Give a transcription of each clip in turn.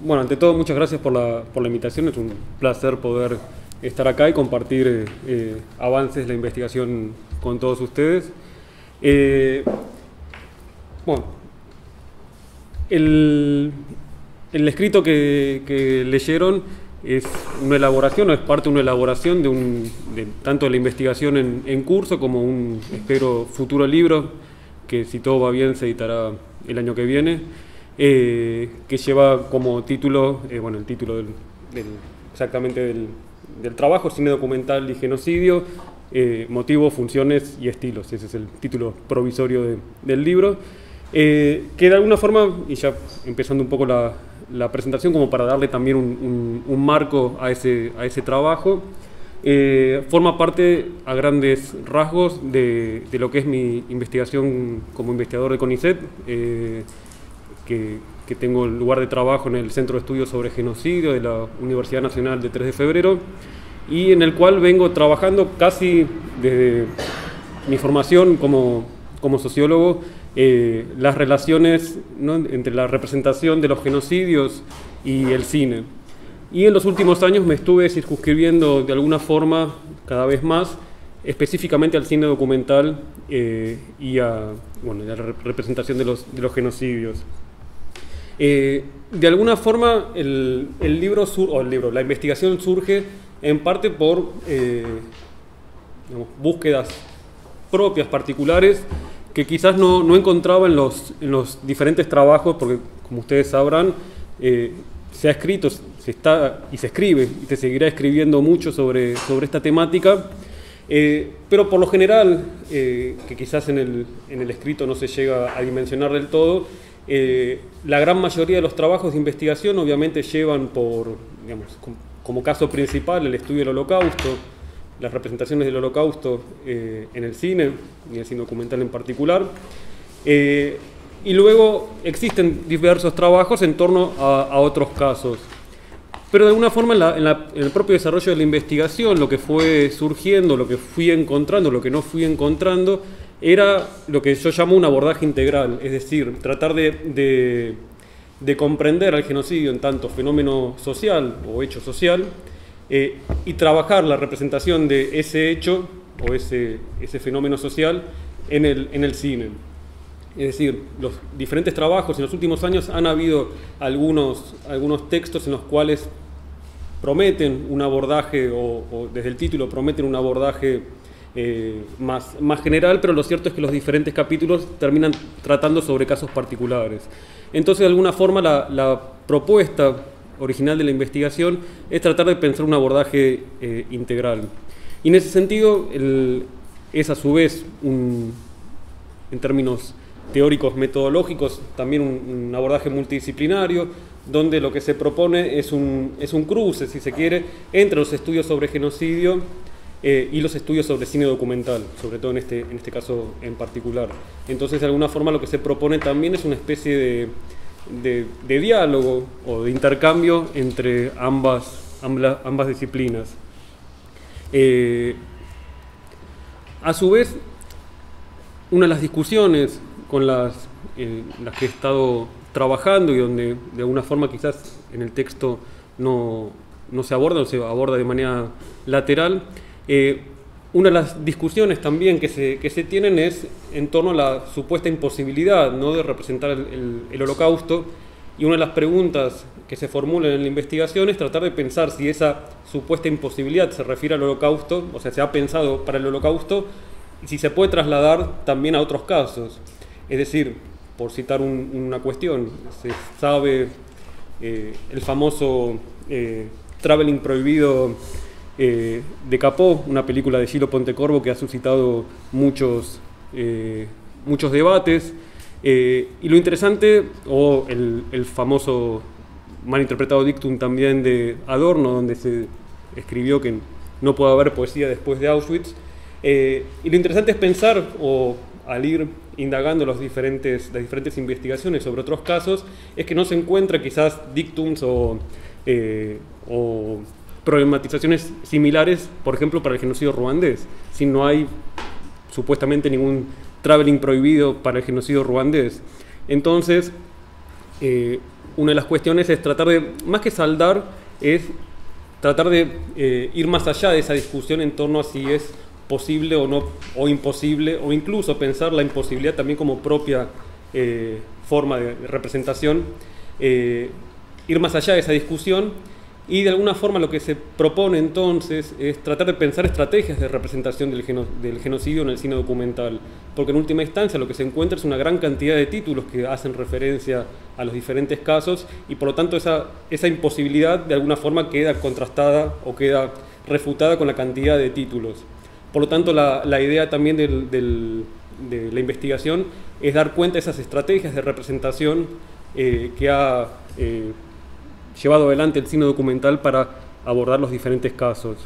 Bueno, ante todo, muchas gracias por la invitación. Es un placer poder estar acá y compartir avances de la investigación con todos ustedes. Bueno, el escrito que leyeron es una elaboración, o es parte de una elaboración de tanto de la investigación en curso como un, espero, futuro libro que, si todo va bien, se editará el año que viene, que lleva como título, bueno, el título exactamente del trabajo: Cine documental y genocidio, motivos, funciones y estilos. Ese es el título provisorio del libro, que de alguna forma, y ya empezando un poco la presentación, como para darle también un marco a ese trabajo, forma parte a grandes rasgos de lo que es mi investigación como investigador de CONICET, que tengo el lugar de trabajo en el Centro de Estudios sobre Genocidio de la Universidad Nacional de 3 de Febrero, y en el cual vengo trabajando casi desde mi formación como sociólogo, las relaciones, ¿no?, entre la representación de los genocidios y el cine. Y en los últimos años me estuve circunscribiendo de alguna forma cada vez más específicamente al cine documental y a la representación de los genocidios. De alguna forma la investigación surge en parte por búsquedas propias, particulares, que quizás no encontraba en los diferentes trabajos, porque, como ustedes sabrán, se ha escrito, se escribe y se seguirá escribiendo mucho sobre esta temática, pero por lo general, que quizás en el escrito no se llega a dimensionar del todo, la gran mayoría de los trabajos de investigación obviamente llevan como caso principal el estudio del Holocausto, las representaciones del Holocausto en el cine, y el cine documental en particular. Y luego existen diversos trabajos en torno a otros casos. Pero de alguna forma en el propio desarrollo de la investigación, lo que fue surgiendo, lo que fui encontrando, lo que no fui encontrando, era lo que yo llamo un abordaje integral, es decir, tratar de comprender al genocidio en tanto fenómeno social o hecho social, y trabajar la representación de ese hecho o ese fenómeno social en el cine. Es decir, los diferentes trabajos en los últimos años han habido algunos textos en los cuales prometen un abordaje, o desde el título prometen un abordaje más general, pero lo cierto es que los diferentes capítulos terminan tratando sobre casos particulares. Entonces, de alguna forma, la propuesta original de la investigación es tratar de pensar un abordaje integral. Y en ese sentido, es a su vez, en términos teóricos metodológicos, también un abordaje multidisciplinario, donde lo que se propone es un cruce, si se quiere, entre los estudios sobre genocidio y los estudios sobre cine documental, sobre todo en este caso en particular. Entonces, de alguna forma, lo que se propone también es una especie de diálogo o de intercambio entre ambas disciplinas. A su vez, una de las discusiones con las que he estado trabajando, y donde de alguna forma quizás en el texto no se aborda, o se aborda de manera lateral, una de las discusiones también que se tienen es en torno a la supuesta imposibilidad, ¿no?, de representar el Holocausto, y una de las preguntas que se formulan en la investigación es tratar de pensar si esa supuesta imposibilidad se refiere al Holocausto, o sea, se ha pensado para el Holocausto, y si se puede trasladar también a otros casos. Es decir, por citar una cuestión, se sabe el famoso Traveling Prohibido de Capó, una película de Gillo Pontecorvo que ha suscitado muchos debates, y lo interesante, o el famoso mal interpretado dictum también de Adorno, donde se escribió que no puede haber poesía después de Auschwitz, y lo interesante es pensar, o al ir indagando las diferentes investigaciones sobre otros casos, es que no se encuentra quizás dictums o problematizaciones similares, por ejemplo, para el genocidio ruandés, si no hay supuestamente ningún traveling prohibido para el genocidio ruandés. Entonces, una de las cuestiones es tratar de, más que saldar, es tratar de ir más allá de esa discusión en torno a si es posible o no, o imposible, o incluso pensar la imposibilidad también como propia forma de representación, ir más allá de esa discusión, y de alguna forma lo que se propone entonces es tratar de pensar estrategias de representación del genocidio en el cine documental, porque en última instancia lo que se encuentra es una gran cantidad de títulos que hacen referencia a los diferentes casos, y por lo tanto esa imposibilidad de alguna forma queda contrastada o queda refutada con la cantidad de títulos. Por lo tanto, la idea también de la investigación es dar cuenta de esas estrategias de representación que ha llevado adelante el cine documental para abordar los diferentes casos.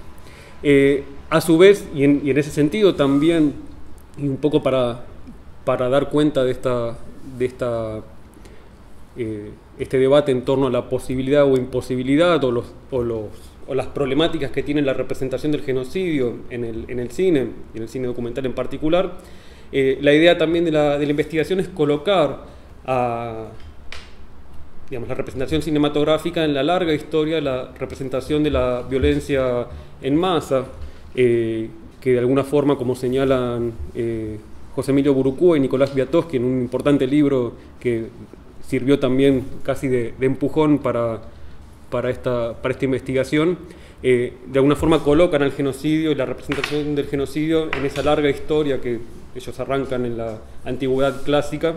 A su vez, y en ese sentido también, y un poco para dar cuenta de este debate en torno a la posibilidad o imposibilidad o las problemáticas que tiene la representación del genocidio en el cine, y en el cine documental en particular, la idea también de la investigación es colocar la representación cinematográfica en la larga historia de la representación de la violencia en masa, que de alguna forma, como señalan José Emilio Burucúa y Nicolás Biatowski en un importante libro que sirvió también casi de empujón para esta investigación, de alguna forma colocan al genocidio y la representación del genocidio en esa larga historia que ellos arrancan en la antigüedad clásica.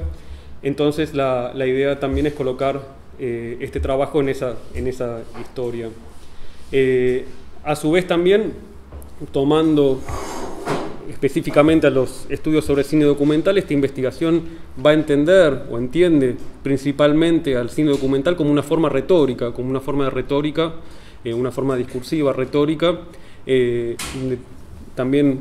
Entonces la idea también es colocar este trabajo en esa historia. A su vez también, tomando específicamente a los estudios sobre cine documental, esta investigación va a entender o entiende principalmente al cine documental como una forma retórica, como una forma de retórica, una forma discursiva, retórica. También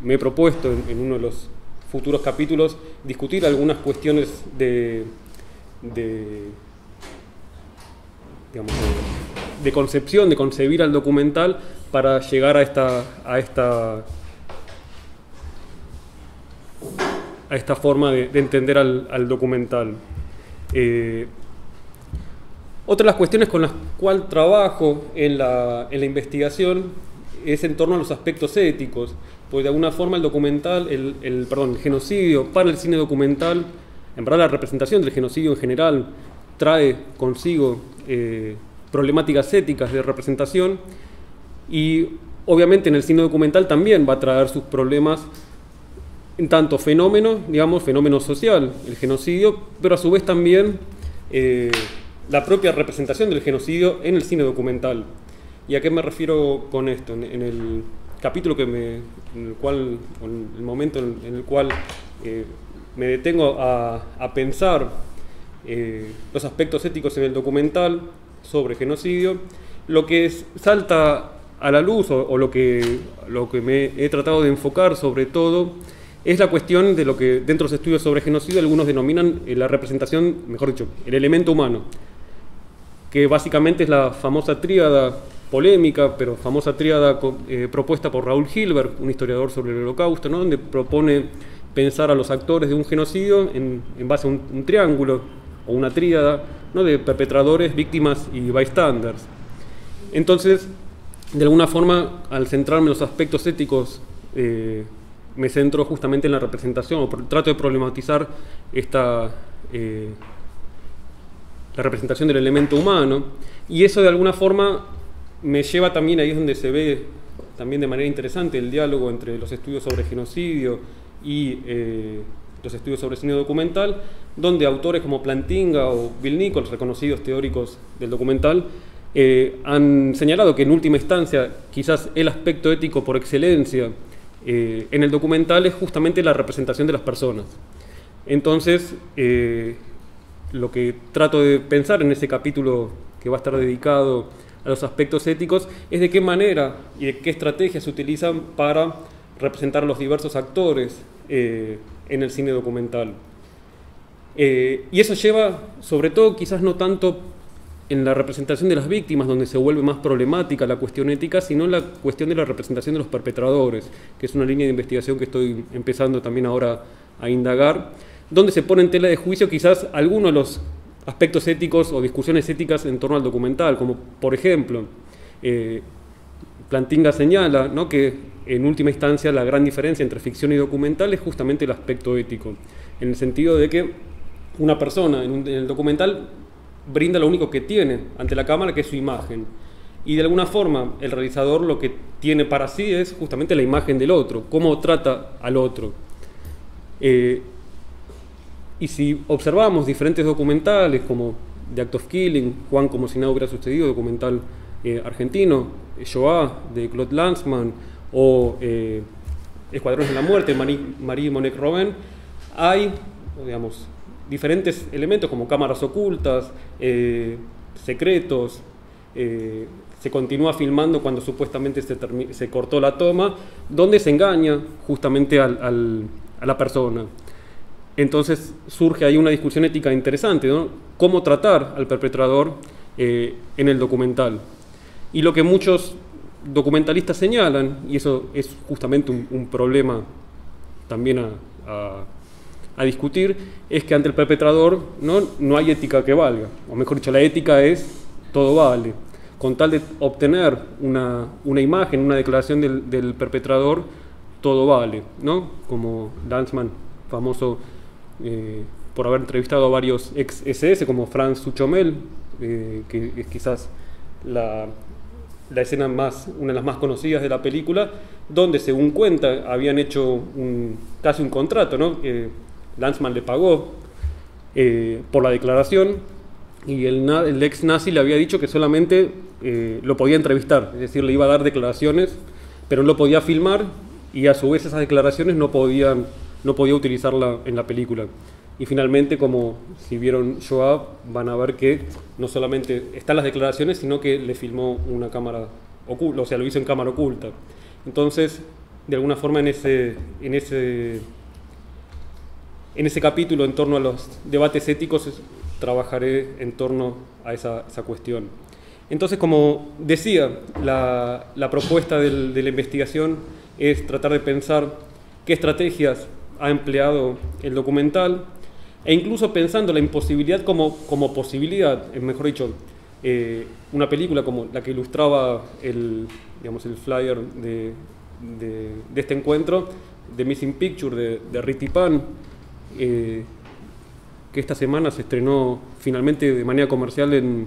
me he propuesto en uno de los futuros capítulos discutir algunas cuestiones de concepción, de concebir al documental para llegar a esta forma de entender al documental. Otra de las cuestiones con las cuales trabajo en la investigación es en torno a los aspectos éticos, porque de alguna forma el documental, el genocidio para el cine documental, en verdad la representación del genocidio en general trae consigo problemáticas éticas de representación, y obviamente en el cine documental también va a traer sus problemas en tanto fenómeno social, el genocidio, pero a su vez también la propia representación del genocidio en el cine documental. ¿Y a qué me refiero con esto? En el capítulo en el momento en el cual me detengo a pensar los aspectos éticos en el documental sobre genocidio, lo que salta a la luz o lo que me he tratado de enfocar sobre todo es la cuestión de lo que dentro de los estudios sobre genocidio algunos denominan la representación, mejor dicho, el elemento humano, que básicamente es la famosa tríada polémica, pero famosa tríada propuesta por Raúl Hilberg, un historiador sobre el Holocausto, ¿no? Donde propone pensar a los actores de un genocidio en base a un triángulo o una tríada, ¿no? De perpetradores, víctimas y bystanders. Entonces, de alguna forma, al centrarme en los aspectos éticos, me centro justamente en la representación, o trato de problematizar la representación del elemento humano, y eso de alguna forma me lleva también, ahí es donde se ve también de manera interesante el diálogo entre los estudios sobre genocidio y los estudios sobre cine documental, donde autores como Plantinga o Bill Nichols, reconocidos teóricos del documental, han señalado que en última instancia quizás el aspecto ético por excelencia en el documental es justamente la representación de las personas. Entonces, lo que trato de pensar en ese capítulo que va a estar dedicado a los aspectos éticos es de qué manera y de qué estrategias se utilizan para representar a los diversos actores en el cine documental. Y eso lleva, sobre todo, quizás no tanto en la representación de las víctimas, donde se vuelve más problemática la cuestión ética, sino en la cuestión de la representación de los perpetradores, que es una línea de investigación que estoy empezando también ahora a indagar, donde se pone en tela de juicio quizás algunos de los aspectos éticos o discusiones éticas en torno al documental, como por ejemplo, Plantinga señala, ¿no?, que en última instancia la gran diferencia entre ficción y documental es justamente el aspecto ético, en el sentido de que una persona en el documental brinda lo único que tiene ante la cámara, que es su imagen, y de alguna forma el realizador lo que tiene para sí es justamente la imagen del otro, cómo trata al otro. Y si observamos diferentes documentales como The Act of Killing, Juan como si nada hubiera sucedido, documental argentino, Shoah de Claude Lanzmann, o Escuadrones de la Muerte, Marie Monique Robin, hay, digamos, diferentes elementos como cámaras ocultas, secretos, se continúa filmando cuando supuestamente se cortó la toma, donde se engaña justamente a la persona. Entonces surge ahí una discusión ética interesante, ¿no? Cómo tratar al perpetrador en el documental. Y lo que muchos documentalistas señalan, y eso es justamente un problema también a discutir, es que ante el perpetrador no hay ética que valga, o mejor dicho, la ética es todo vale. Con tal de obtener una imagen, una declaración del perpetrador, todo vale, ¿no? Como Lanzmann, famoso por haber entrevistado a varios ex SS, como Franz Suchomel, que es quizás la escena una de las más conocidas de la película, donde según cuenta habían hecho casi un contrato, ¿no? Lanzmann le pagó por la declaración, y el ex nazi le había dicho que solamente lo podía entrevistar, es decir, le iba a dar declaraciones, pero no lo podía filmar, y a su vez esas declaraciones no podía utilizarla en la película. Y finalmente, como si vieron Shoah, van a ver que no solamente están las declaraciones, sino que le filmó una cámara oculta, o sea, lo hizo en cámara oculta. Entonces, de alguna forma, en ese capítulo en torno a los debates éticos, trabajaré en torno a esa cuestión. Entonces, como decía, la propuesta de la investigación es tratar de pensar qué estrategias ha empleado el documental, e incluso pensando la imposibilidad como posibilidad, mejor dicho, una película como la que ilustraba el flyer de este encuentro, The Missing Picture de Riti Pan, que esta semana se estrenó finalmente de manera comercial en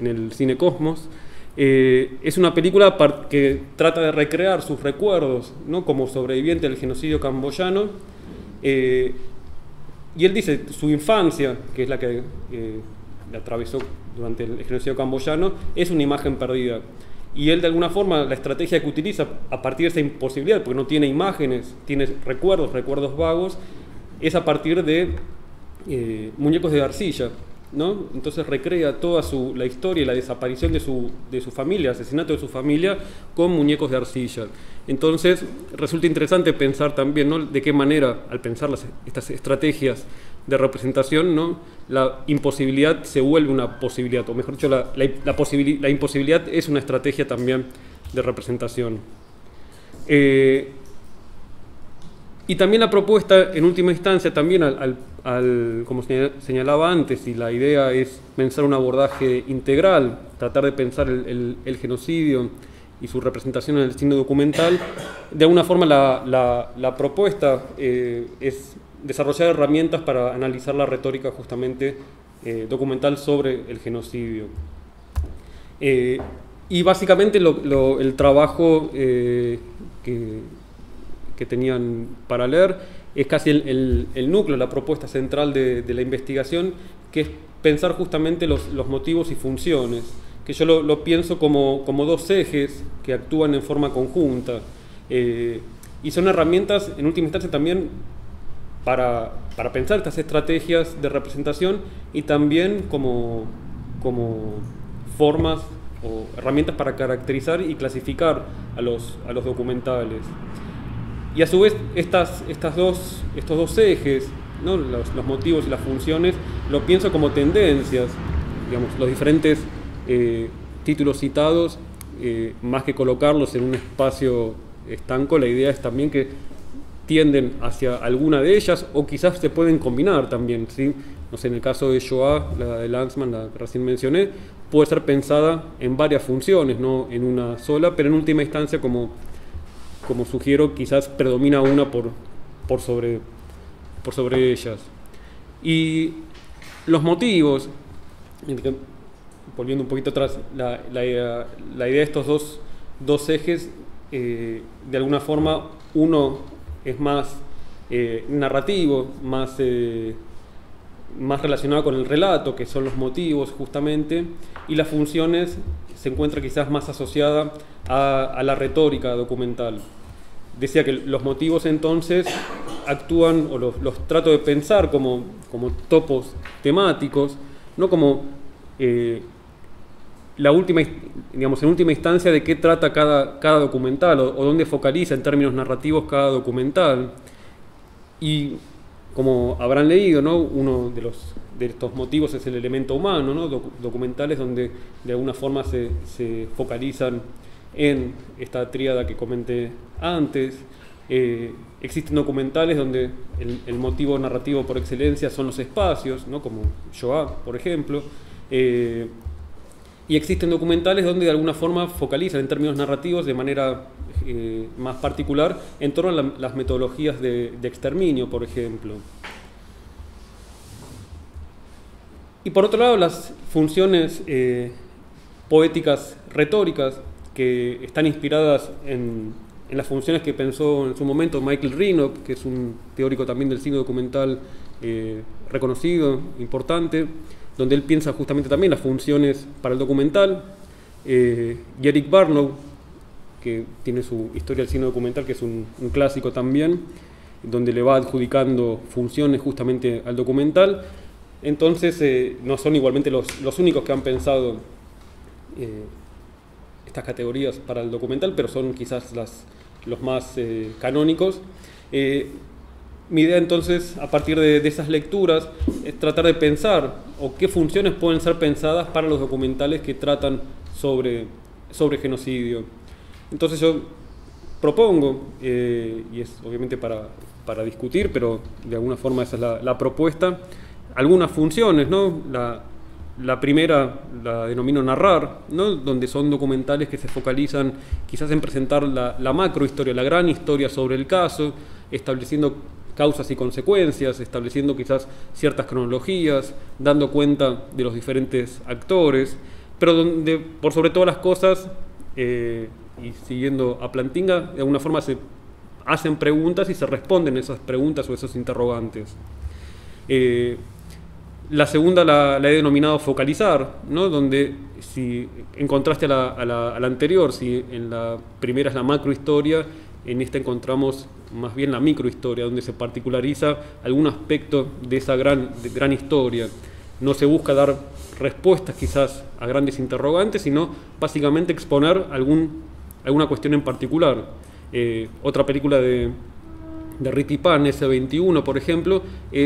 el Cine Cosmos. Es una película que trata de recrear sus recuerdos, ¿no?, como sobreviviente del genocidio camboyano, y él dice su infancia, que es la que le atravesó durante el genocidio camboyano, es una imagen perdida, y él de alguna forma la estrategia que utiliza a partir de esa imposibilidad, porque no tiene imágenes, tiene recuerdos vagos, es a partir de muñecos de arcilla, ¿no? Entonces recrea toda la historia y la desaparición de su familia, el asesinato de su familia, con muñecos de arcilla. Entonces resulta interesante pensar también, ¿no?, de qué manera, al pensar estas estrategias de representación, ¿no?, la imposibilidad se vuelve una posibilidad, o mejor dicho, la imposibilidad es una estrategia también de representación. Y también la propuesta, en última instancia, también como señalaba antes, y la idea es pensar un abordaje integral, tratar de pensar el genocidio y su representación en el cine documental. De alguna forma la propuesta es desarrollar herramientas para analizar la retórica justamente documental sobre el genocidio. Y básicamente el trabajo que tenían para leer es casi el núcleo, la propuesta central de la investigación, que es pensar justamente los motivos y funciones, que yo lo pienso como dos ejes que actúan en forma conjunta, y son herramientas en última instancia también para pensar estas estrategias de representación, y también como formas o herramientas para caracterizar y clasificar a los documentales. Y a su vez estos dos ejes, ¿no?, los motivos y las funciones, lo pienso como tendencias, digamos, los diferentes títulos citados, más que colocarlos en un espacio estanco, la idea es también que tienden hacia alguna de ellas o quizás se pueden combinar también, ¿sí? No sé, en el caso de Shoah, la de Lanzmann, la que recién mencioné, puede ser pensada en varias funciones, no en una sola, pero en última instancia, como sugiero, quizás predomina una por sobre ellas. Y los motivos, volviendo un poquito atrás, la idea de estos dos ejes, de alguna forma, uno es más narrativo, más relacionado con el relato, que son los motivos justamente, y las funciones se encuentra quizás más asociada a la retórica documental. Decía que los motivos entonces actúan, o los trato de pensar como topos temáticos, no como en última instancia de qué trata cada documental o dónde focaliza en términos narrativos cada documental. Y como habrán leído, ¿no? Uno de estos motivos es el elemento humano, ¿no? Documentales donde de alguna forma se focalizan en esta tríada que comenté antes. Existen documentales donde el motivo narrativo por excelencia son los espacios, ¿no? Como Shoah, por ejemplo. Y existen documentales donde de alguna forma focalizan en términos narrativos de manera más particular en torno a las metodologías de exterminio, por ejemplo. Y por otro lado, las funciones poéticas retóricas, que están inspiradas en las funciones que pensó en su momento Michael Renoff, que es un teórico también del cine documental reconocido, importante, donde él piensa justamente también las funciones para el documental. Y Eric Barlow, que tiene su Historia del cine documental, que es un clásico también, donde le va adjudicando funciones justamente al documental. Entonces no son igualmente los únicos que han pensado estas categorías para el documental, pero son quizás los más canónicos. Mi idea entonces, a partir de esas lecturas, es tratar de pensar o qué funciones pueden ser pensadas para los documentales que tratan sobre genocidio. Entonces yo propongo, y es obviamente para discutir, pero de alguna forma esa es la propuesta, algunas funciones, ¿no? La primera la denomino narrar, ¿no? Donde son documentales que se focalizan quizás en presentar la macrohistoria, la gran historia sobre el caso, estableciendo causas y consecuencias, estableciendo quizás ciertas cronologías, dando cuenta de los diferentes actores, pero donde por sobre todas las cosas, y siguiendo a Plantinga, de alguna forma se hacen preguntas y se responden esas preguntas o esos interrogantes. La segunda la he denominado focalizar, ¿no? Donde, si en contraste a la anterior, si en la primera es la macrohistoria, en esta encontramos más bien la microhistoria, donde se particulariza algún aspecto de esa gran historia. No se busca dar respuestas quizás a grandes interrogantes, sino básicamente exponer alguna cuestión en particular. Otra película de Ricky Pan, S21, por ejemplo,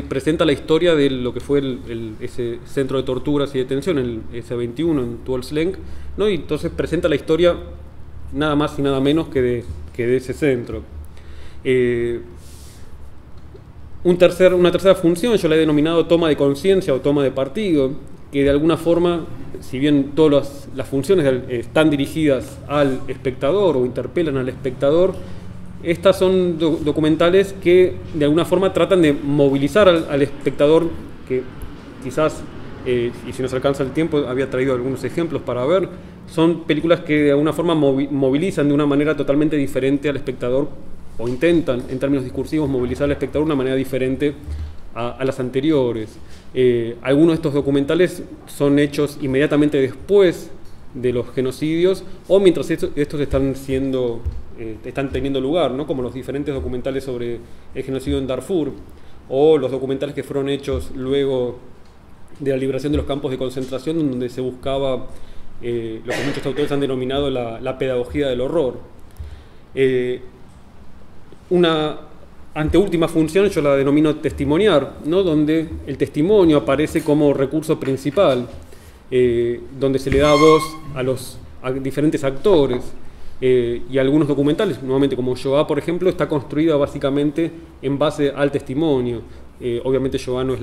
presenta la historia de lo que fue ese centro de torturas y detención, el S21 en Tuol Sleng, ¿no? Y entonces presenta la historia nada más y nada menos que de ese centro. Una tercera función yo la he denominado toma de conciencia o toma de partido, que de alguna forma, si bien todas las funciones están dirigidas al espectador o interpelan al espectador, estas son documentales que de alguna forma tratan de movilizar al espectador, que quizás, y si nos alcanza el tiempo, había traído algunos ejemplos para ver. Son películas que de alguna forma movilizan de una manera totalmente diferente al espectador, o intentan, en términos discursivos, movilizar al espectador de una manera diferente a las anteriores. Algunos de estos documentales son hechos inmediatamente después de los genocidios o mientras estos están teniendo lugar, ¿no? Como los diferentes documentales sobre el genocidio en Darfur, o los documentales que fueron hechos luego de la liberación de los campos de concentración, donde se buscaba lo que muchos autores han denominado la pedagogía del horror. Una anteúltima función yo la denomino testimoniar, ¿no? Donde el testimonio aparece como recurso principal, donde se le da voz a diferentes actores. y algunos documentales, nuevamente como Shoah, por ejemplo, está construida básicamente en base al testimonio. Obviamente Shoah no es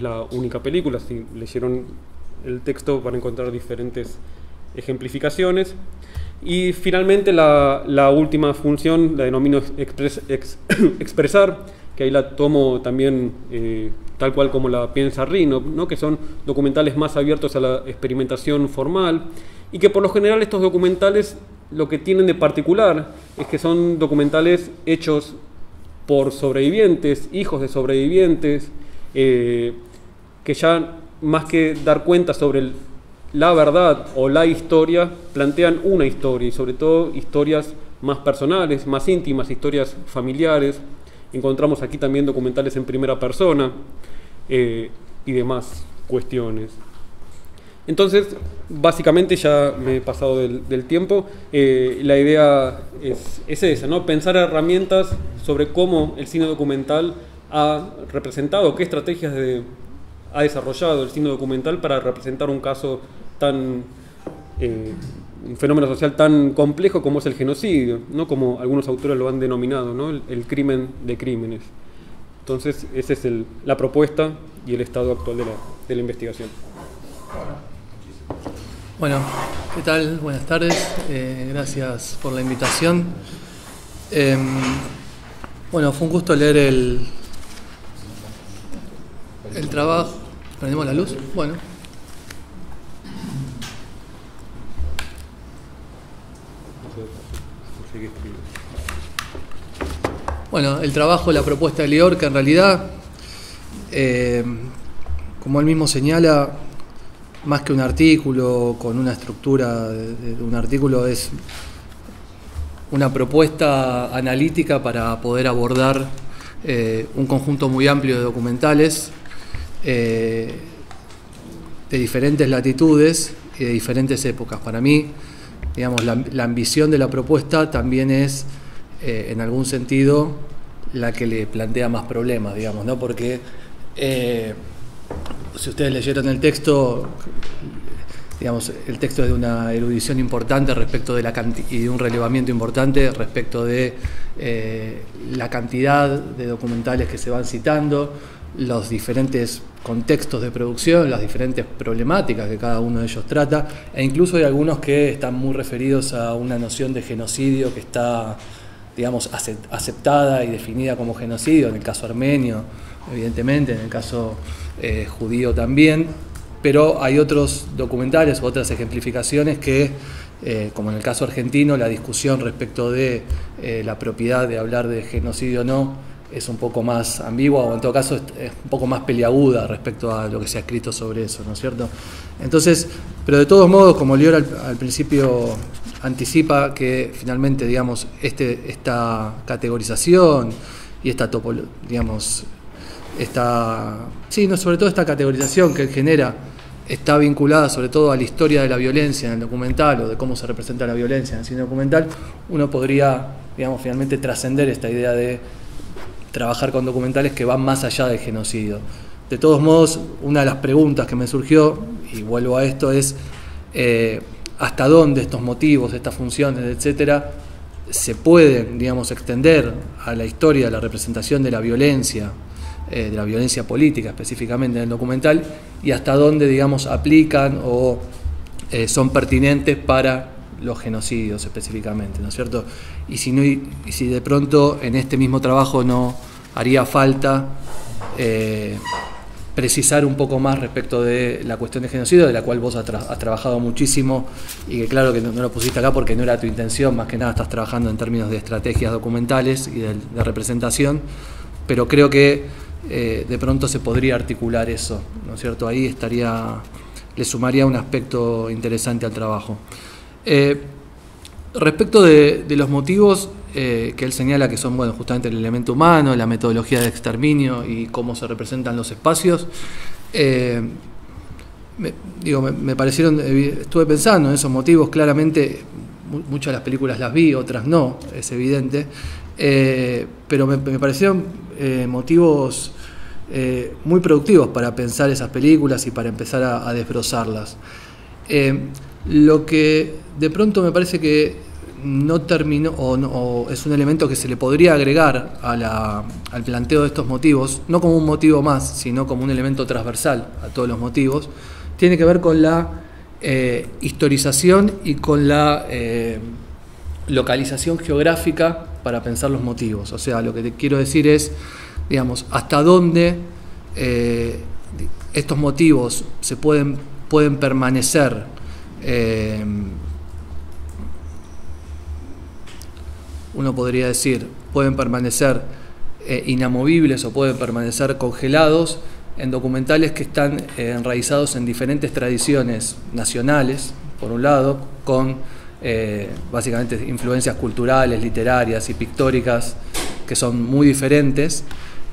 la única película, si leyeron el texto van a encontrar diferentes ejemplificaciones. Y finalmente la última función la denomino expresar, que ahí la tomo también tal cual como la piensa Rino, ¿no? Que son documentales más abiertos a la experimentación formal, y que por lo general estos documentales lo que tienen de particular es que son documentales hechos por sobrevivientes, hijos de sobrevivientes, que ya más que dar cuenta sobre la verdad o la historia, plantean una historia, y sobre todo historias más personales, más íntimas, historias familiares. Encontramos aquí también documentales en primera persona y demás cuestiones. Entonces, básicamente ya me he pasado del tiempo. La idea es esa, ¿no? Pensar herramientas sobre cómo el cine documental ha representado, qué estrategias ha desarrollado el cine documental para representar un caso un fenómeno social tan complejo como es el genocidio, ¿no? Como algunos autores lo han denominado, ¿no? El crimen de crímenes. Entonces, esa es la propuesta y el estado actual de la investigación. Bueno, ¿qué tal? Buenas tardes. Gracias por la invitación. Bueno, fue un gusto leer el trabajo. ¿Prendemos la luz? Bueno. Bueno, el trabajo, la propuesta de Lior, que en realidad, como él mismo señala, más que un artículo con una estructura de un artículo, es una propuesta analítica para poder abordar un conjunto muy amplio de documentales de diferentes latitudes y de diferentes épocas. Para mí, digamos, la ambición de la propuesta también es, en algún sentido, la que le plantea más problemas, digamos, ¿no? Porque si ustedes leyeron el texto, digamos, el texto es de una erudición importante respecto de y de un relevamiento importante respecto de la cantidad de documentales que se van citando, los diferentes contextos de producción, las diferentes problemáticas que cada uno de ellos trata, e incluso hay algunos que están muy referidos a una noción de genocidio que está, digamos, aceptada y definida como genocidio, en el caso armenio, evidentemente, en el caso judío también, pero hay otros documentales u otras ejemplificaciones que, como en el caso argentino, la discusión respecto de la propiedad de hablar de genocidio o no es un poco más ambigua, o en todo caso es un poco más peliaguda respecto a lo que se ha escrito sobre eso, ¿no es cierto? Entonces, pero de todos modos, como Lior al principio anticipa que finalmente, digamos, esta categorización y esta digamos, sobre todo esta categorización que él genera está vinculada sobre todo a la historia de la violencia en el documental, o de cómo se representa la violencia en el cine documental. Uno podría, digamos, finalmente trascender esta idea de trabajar con documentales que van más allá del genocidio. De todos modos, una de las preguntas que me surgió, y vuelvo a esto, es hasta dónde estos motivos, estas funciones, etcétera, se pueden, digamos, extender a la historia de la representación de la violencia política específicamente en el documental, y hasta dónde, digamos, aplican o son pertinentes para los genocidios específicamente, ¿no es cierto? Y si de pronto en este mismo trabajo no haría falta precisar un poco más respecto de la cuestión de genocidio, de la cual vos has trabajado muchísimo, y que claro que no lo pusiste acá porque no era tu intención, más que nada estás trabajando en términos de estrategias documentales y de representación, pero creo que de pronto se podría articular eso, ¿no es cierto? Ahí le sumaría un aspecto interesante al trabajo. Respecto de los motivos que él señala que son, bueno, justamente el elemento humano, la metodología de exterminio y cómo se representan los espacios, me parecieron, estuve pensando en esos motivos, claramente muchas de las películas las vi, otras no, es evidente, pero me parecieron motivos muy productivos para pensar esas películas y para empezar a desbrozarlas. Lo que de pronto me parece que no terminó, o es un elemento que se le podría agregar al planteo de estos motivos, no como un motivo más, sino como un elemento transversal a todos los motivos, tiene que ver con la historización y con la localización geográfica para pensar los motivos. O sea, lo que te quiero decir es, digamos, hasta dónde estos motivos se pueden permanecer uno podría decir, pueden permanecer inamovibles o pueden permanecer congelados en documentales que están enraizados en diferentes tradiciones nacionales, por un lado, con básicamente influencias culturales, literarias y pictóricas que son muy diferentes,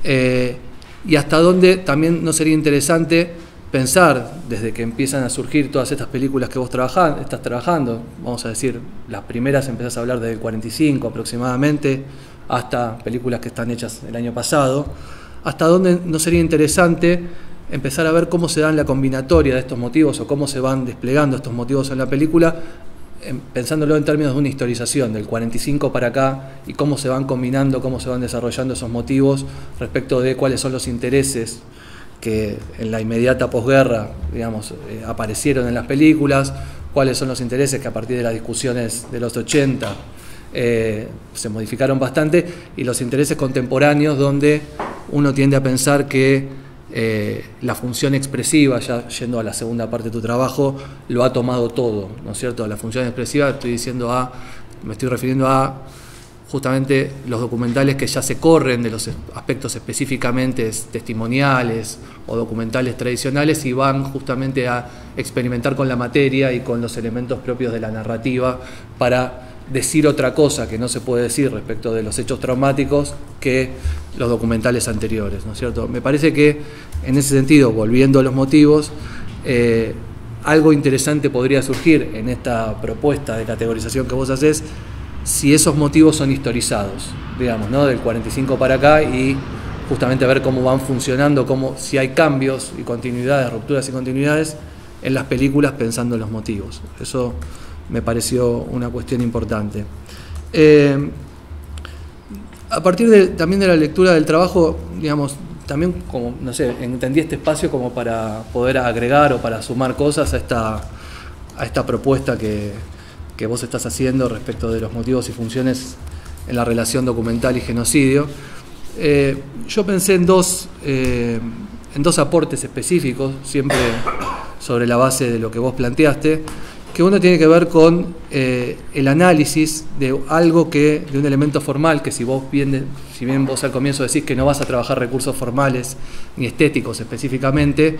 y hasta dónde también no sería interesante pensar, desde que empiezan a surgir todas estas películas que vos estás trabajando, vamos a decir, las primeras empezás a hablar del 45 aproximadamente, hasta películas que están hechas el año pasado, hasta dónde no sería interesante empezar a ver cómo se dan la combinatoria de estos motivos o cómo se van desplegando estos motivos en la película, pensándolo en términos de una historización del 45 para acá y cómo se van combinando, cómo se van desarrollando esos motivos respecto de cuáles son los intereses que en la inmediata posguerra, digamos, aparecieron en las películas, cuáles son los intereses que a partir de las discusiones de los 80 se modificaron bastante, y los intereses contemporáneos donde uno tiende a pensar que la función expresiva, ya yendo a la segunda parte de tu trabajo, lo ha tomado todo, ¿no es cierto? La función expresiva, me estoy refiriendo a justamente los documentales que ya se corren de los aspectos específicamente testimoniales o documentales tradicionales y van justamente a experimentar con la materia y con los elementos propios de la narrativa para decir otra cosa que no se puede decir respecto de los hechos traumáticos que los documentales anteriores, ¿no es cierto? Me parece que en ese sentido, volviendo a los motivos, algo interesante podría surgir en esta propuesta de categorización que vos hacés, si esos motivos son historizados, digamos, ¿no? Del 45 para acá, y justamente ver cómo van funcionando, si hay cambios y continuidades, rupturas y continuidades en las películas pensando en los motivos. Eso me pareció una cuestión importante. A partir también de la lectura del trabajo, digamos, también como, no sé, entendí este espacio como para poder agregar o para sumar cosas a esta propuesta que vos estás haciendo respecto de los motivos y funciones en la relación documental y genocidio. Yo pensé en dos aportes específicos, siempre sobre la base de lo que vos planteaste, que uno tiene que ver con el análisis de algo de un elemento formal, que si bien vos al comienzo decís que no vas a trabajar recursos formales ni estéticos específicamente,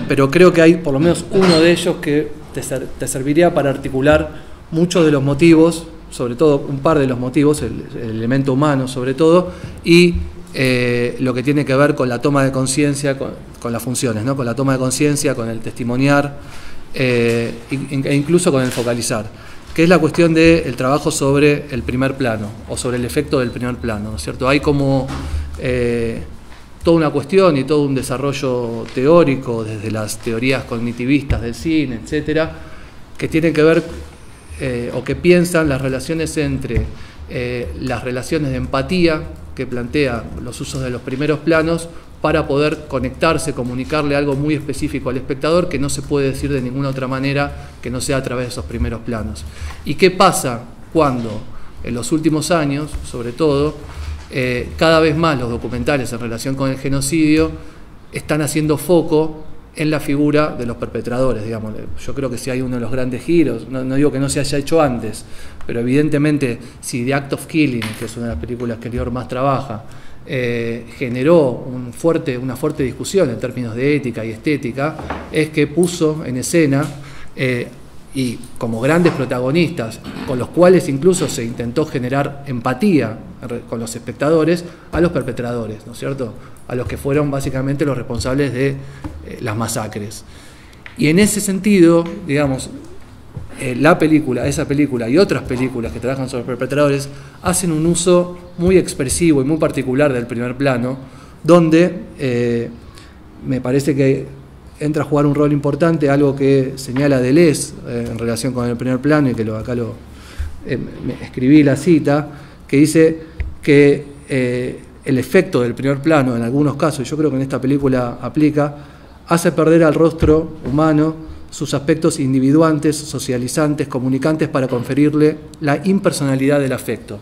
pero creo que hay por lo menos uno de ellos que te serviría para articular muchos de los motivos, sobre todo un par de los motivos, el elemento humano sobre todo, y lo que tiene que ver con la toma de conciencia, con las funciones, ¿no? Con la toma de conciencia, con el testimoniar, e incluso con el focalizar, que es la cuestión del trabajo sobre el primer plano, o sobre el efecto del primer plano, ¿no es cierto? Hay como toda una cuestión y todo un desarrollo teórico, desde las teorías cognitivistas del cine, etcétera, que tienen que ver o que piensan las relaciones entre las relaciones de empatía que plantea los usos de los primeros planos para poder conectarse, comunicarle algo muy específico al espectador que no se puede decir de ninguna otra manera que no sea a través de esos primeros planos. ¿Y qué pasa cuando en los últimos años, sobre todo, cada vez más los documentales en relación con el genocidio están haciendo foco en la figura de los perpetradores, digamos? Yo creo que si hay uno de los grandes giros, no digo que no se haya hecho antes, pero evidentemente si The Act of Killing, que es una de las películas que Lior más trabaja, generó una fuerte discusión en términos de ética y estética, es que puso en escena y como grandes protagonistas, con los cuales incluso se intentó generar empatía con los espectadores, a los perpetradores, ¿no es cierto?, a los que fueron básicamente los responsables de las masacres. Y en ese sentido, digamos, esa película y otras películas que trabajan sobre perpetradores hacen un uso muy expresivo y muy particular del primer plano, donde me parece que entra a jugar un rol importante, algo que señala Deleuze en relación con el primer plano y que acá lo escribí la cita, que dice que el efecto del primer plano, en algunos casos, y yo creo que en esta película aplica, hace perder al rostro humano sus aspectos individuantes, socializantes, comunicantes, para conferirle la impersonalidad del afecto.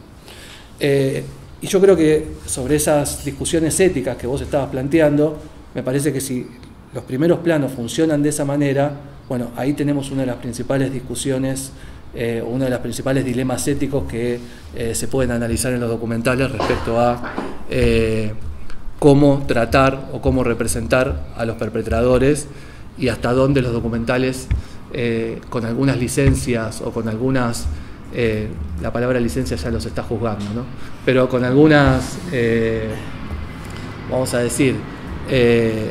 Y yo creo que sobre esas discusiones éticas que vos estabas planteando, me parece que si los primeros planos funcionan de esa manera, bueno, ahí tenemos una de las principales discusiones, uno de los principales dilemas éticos que se pueden analizar en los documentales respecto a cómo tratar o cómo representar a los perpetradores y hasta dónde los documentales, con algunas licencias o con algunas, la palabra licencia ya los está juzgando, ¿no? Pero con algunas, vamos a decir,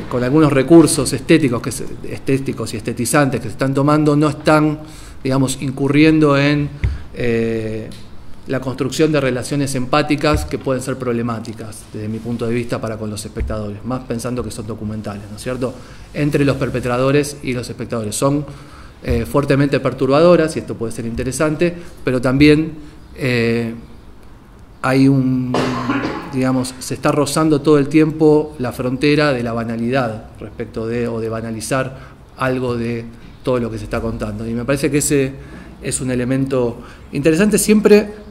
con algunos recursos estéticos y estetizantes que se están tomando, no están, digamos, incurriendo en la construcción de relaciones empáticas que pueden ser problemáticas desde mi punto de vista para con los espectadores, más pensando que son documentales, ¿no es cierto?, entre los perpetradores y los espectadores. Son fuertemente perturbadoras, y esto puede ser interesante, pero también hay digamos, se está rozando todo el tiempo la frontera de la banalidad respecto de, o de banalizar algo de todo lo que se está contando. Y me parece que ese es un elemento interesante, siempre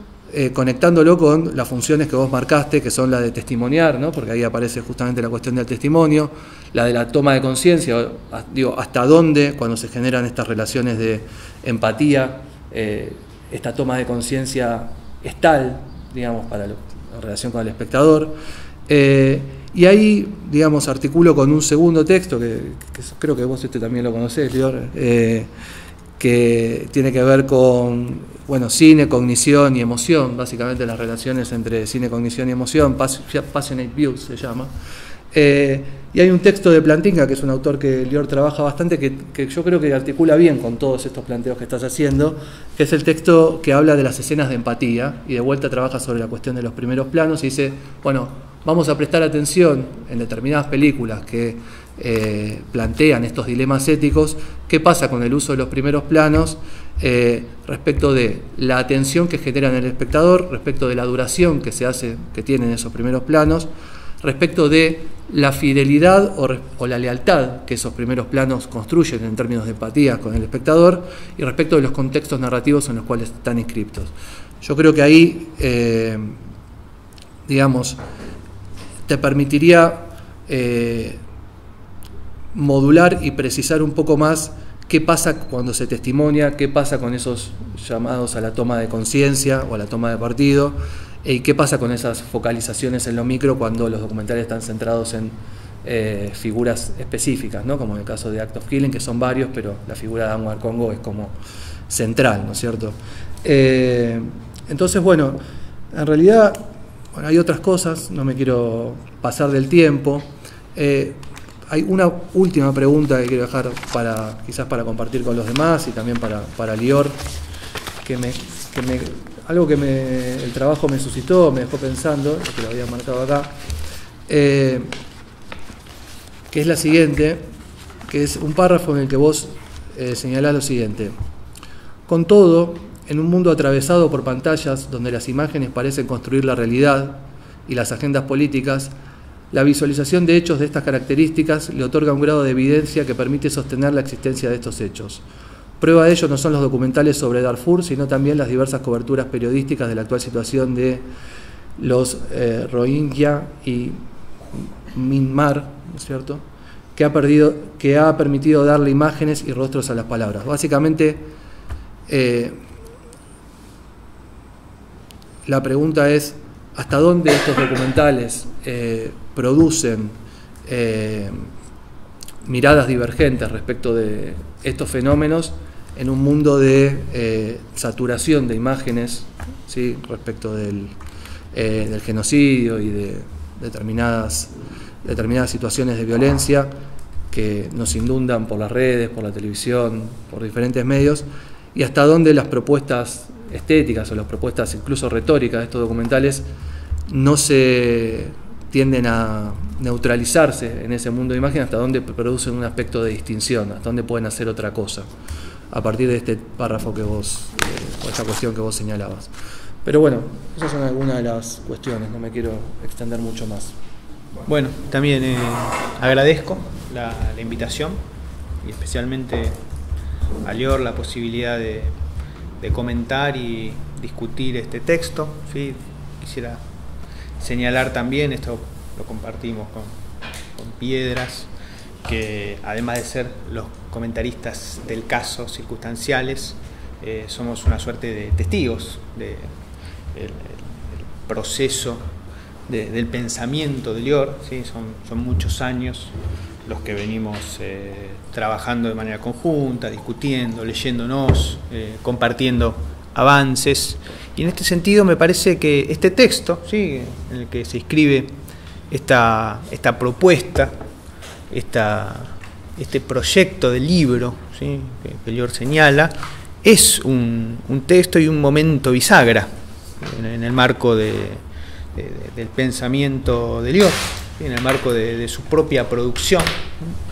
conectándolo con las funciones que vos marcaste, que son la de testimoniar, ¿no? Porque ahí aparece justamente la cuestión del testimonio, la de la toma de conciencia, digo, hasta dónde, cuando se generan estas relaciones de empatía, esta toma de conciencia es tal, digamos, para la relación con el espectador. Y ahí, digamos, articulo con un segundo texto, que creo que vos también lo conocés, Lior, que tiene que ver con, bueno, cine, cognición y emoción, básicamente las relaciones entre cine, cognición y emoción, Passionate Views se llama. Y hay un texto de Plantinga, que es un autor que Lior trabaja bastante, que yo creo que articula bien con todos estos planteos que estás haciendo, que es el texto que habla de las escenas de empatía, y de vuelta trabaja sobre la cuestión de los primeros planos, y dice, bueno, vamos a prestar atención en determinadas películas que plantean estos dilemas éticos, qué pasa con el uso de los primeros planos respecto de la atención que generan en el espectador, respecto de la duración que tienen esos primeros planos, respecto de la fidelidad o la lealtad que esos primeros planos construyen en términos de empatía con el espectador, y respecto de los contextos narrativos en los cuales están inscriptos. Yo creo que ahí, digamos, te permitiría modular y precisar un poco más qué pasa cuando se testimonia, qué pasa con esos llamados a la toma de conciencia o a la toma de partido, y qué pasa con esas focalizaciones en lo micro cuando los documentales están centrados en figuras específicas, ¿no? Como en el caso de Act of Killing, que son varios, pero la figura de Anwar Congo es como central, ¿no es cierto? Entonces, bueno, en realidad, bueno, hay otras cosas, no me quiero pasar del tiempo. Hay una última pregunta que quiero dejar quizás para compartir con los demás y también para Lior, algo que el trabajo me suscitó, me dejó pensando, que lo había marcado acá, que es la siguiente, que es un párrafo en el que vos señalás lo siguiente: con todo, en un mundo atravesado por pantallas donde las imágenes parecen construir la realidad y las agendas políticas, la visualización de hechos de estas características le otorga un grado de evidencia que permite sostener la existencia de estos hechos. Prueba de ello no son los documentales sobre Darfur, sino también las diversas coberturas periodísticas de la actual situación de los Rohingya y Myanmar, ¿no es cierto?, que ha permitido darle imágenes y rostros a las palabras. Básicamente, la pregunta es, ¿hasta dónde estos documentales producen miradas divergentes respecto de estos fenómenos en un mundo de saturación de imágenes, ¿sí?, respecto del genocidio y de determinadas situaciones de violencia que nos inundan por las redes, por la televisión, por diferentes medios, y hasta dónde las propuestas estéticas o las propuestas incluso retóricas de estos documentales no se tienden a neutralizarse en ese mundo de imagen, hasta dónde producen un aspecto de distinción, hasta dónde pueden hacer otra cosa. a partir de este párrafo que vos, o esta cuestión que vos señalabas. Pero bueno, esas son algunas de las cuestiones, no me quiero extender mucho más. Bueno, también agradezco la invitación y especialmente a Lior la posibilidad de comentar y discutir este texto, ¿sí? Quisiera señalar también, esto lo compartimos con Piedras, que además de ser los comentaristas del caso circunstanciales, somos una suerte de testigos del proceso del pensamiento de Lior, ¿sí? Son muchos años los que venimos trabajando de manera conjunta, discutiendo, leyéndonos, compartiendo avances, y en este sentido me parece que este texto, ¿sí?, en el que se inscribe esta propuesta, este proyecto de libro, ¿sí?, que Lior señala, es un texto y un momento bisagra en el marco del pensamiento de Lior, ¿sí?, en el marco de su propia producción, ¿no?,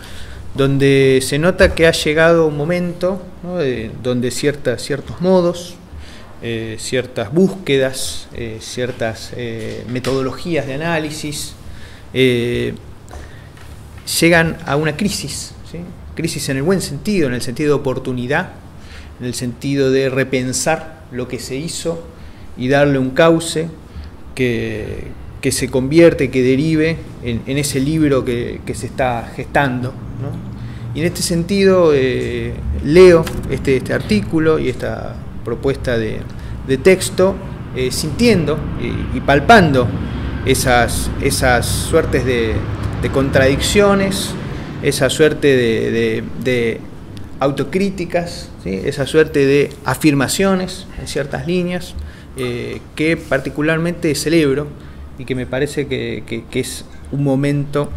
donde se nota que ha llegado un momento, ¿no?, donde ciertos modos, ciertas búsquedas, ciertas metodologías de análisis llegan a una crisis, ¿sí?, crisis en el buen sentido, en el sentido de oportunidad, en el sentido de repensar lo que se hizo y darle un cauce que se convierte, que derive en ese libro que se está gestando, ¿no? Y en este sentido leo este artículo y esta propuesta de texto, sintiendo y palpando esas suertes de contradicciones, esa suerte de autocríticas, ¿sí?, esa suerte de afirmaciones en ciertas líneas, que particularmente celebro y que me parece que es un momento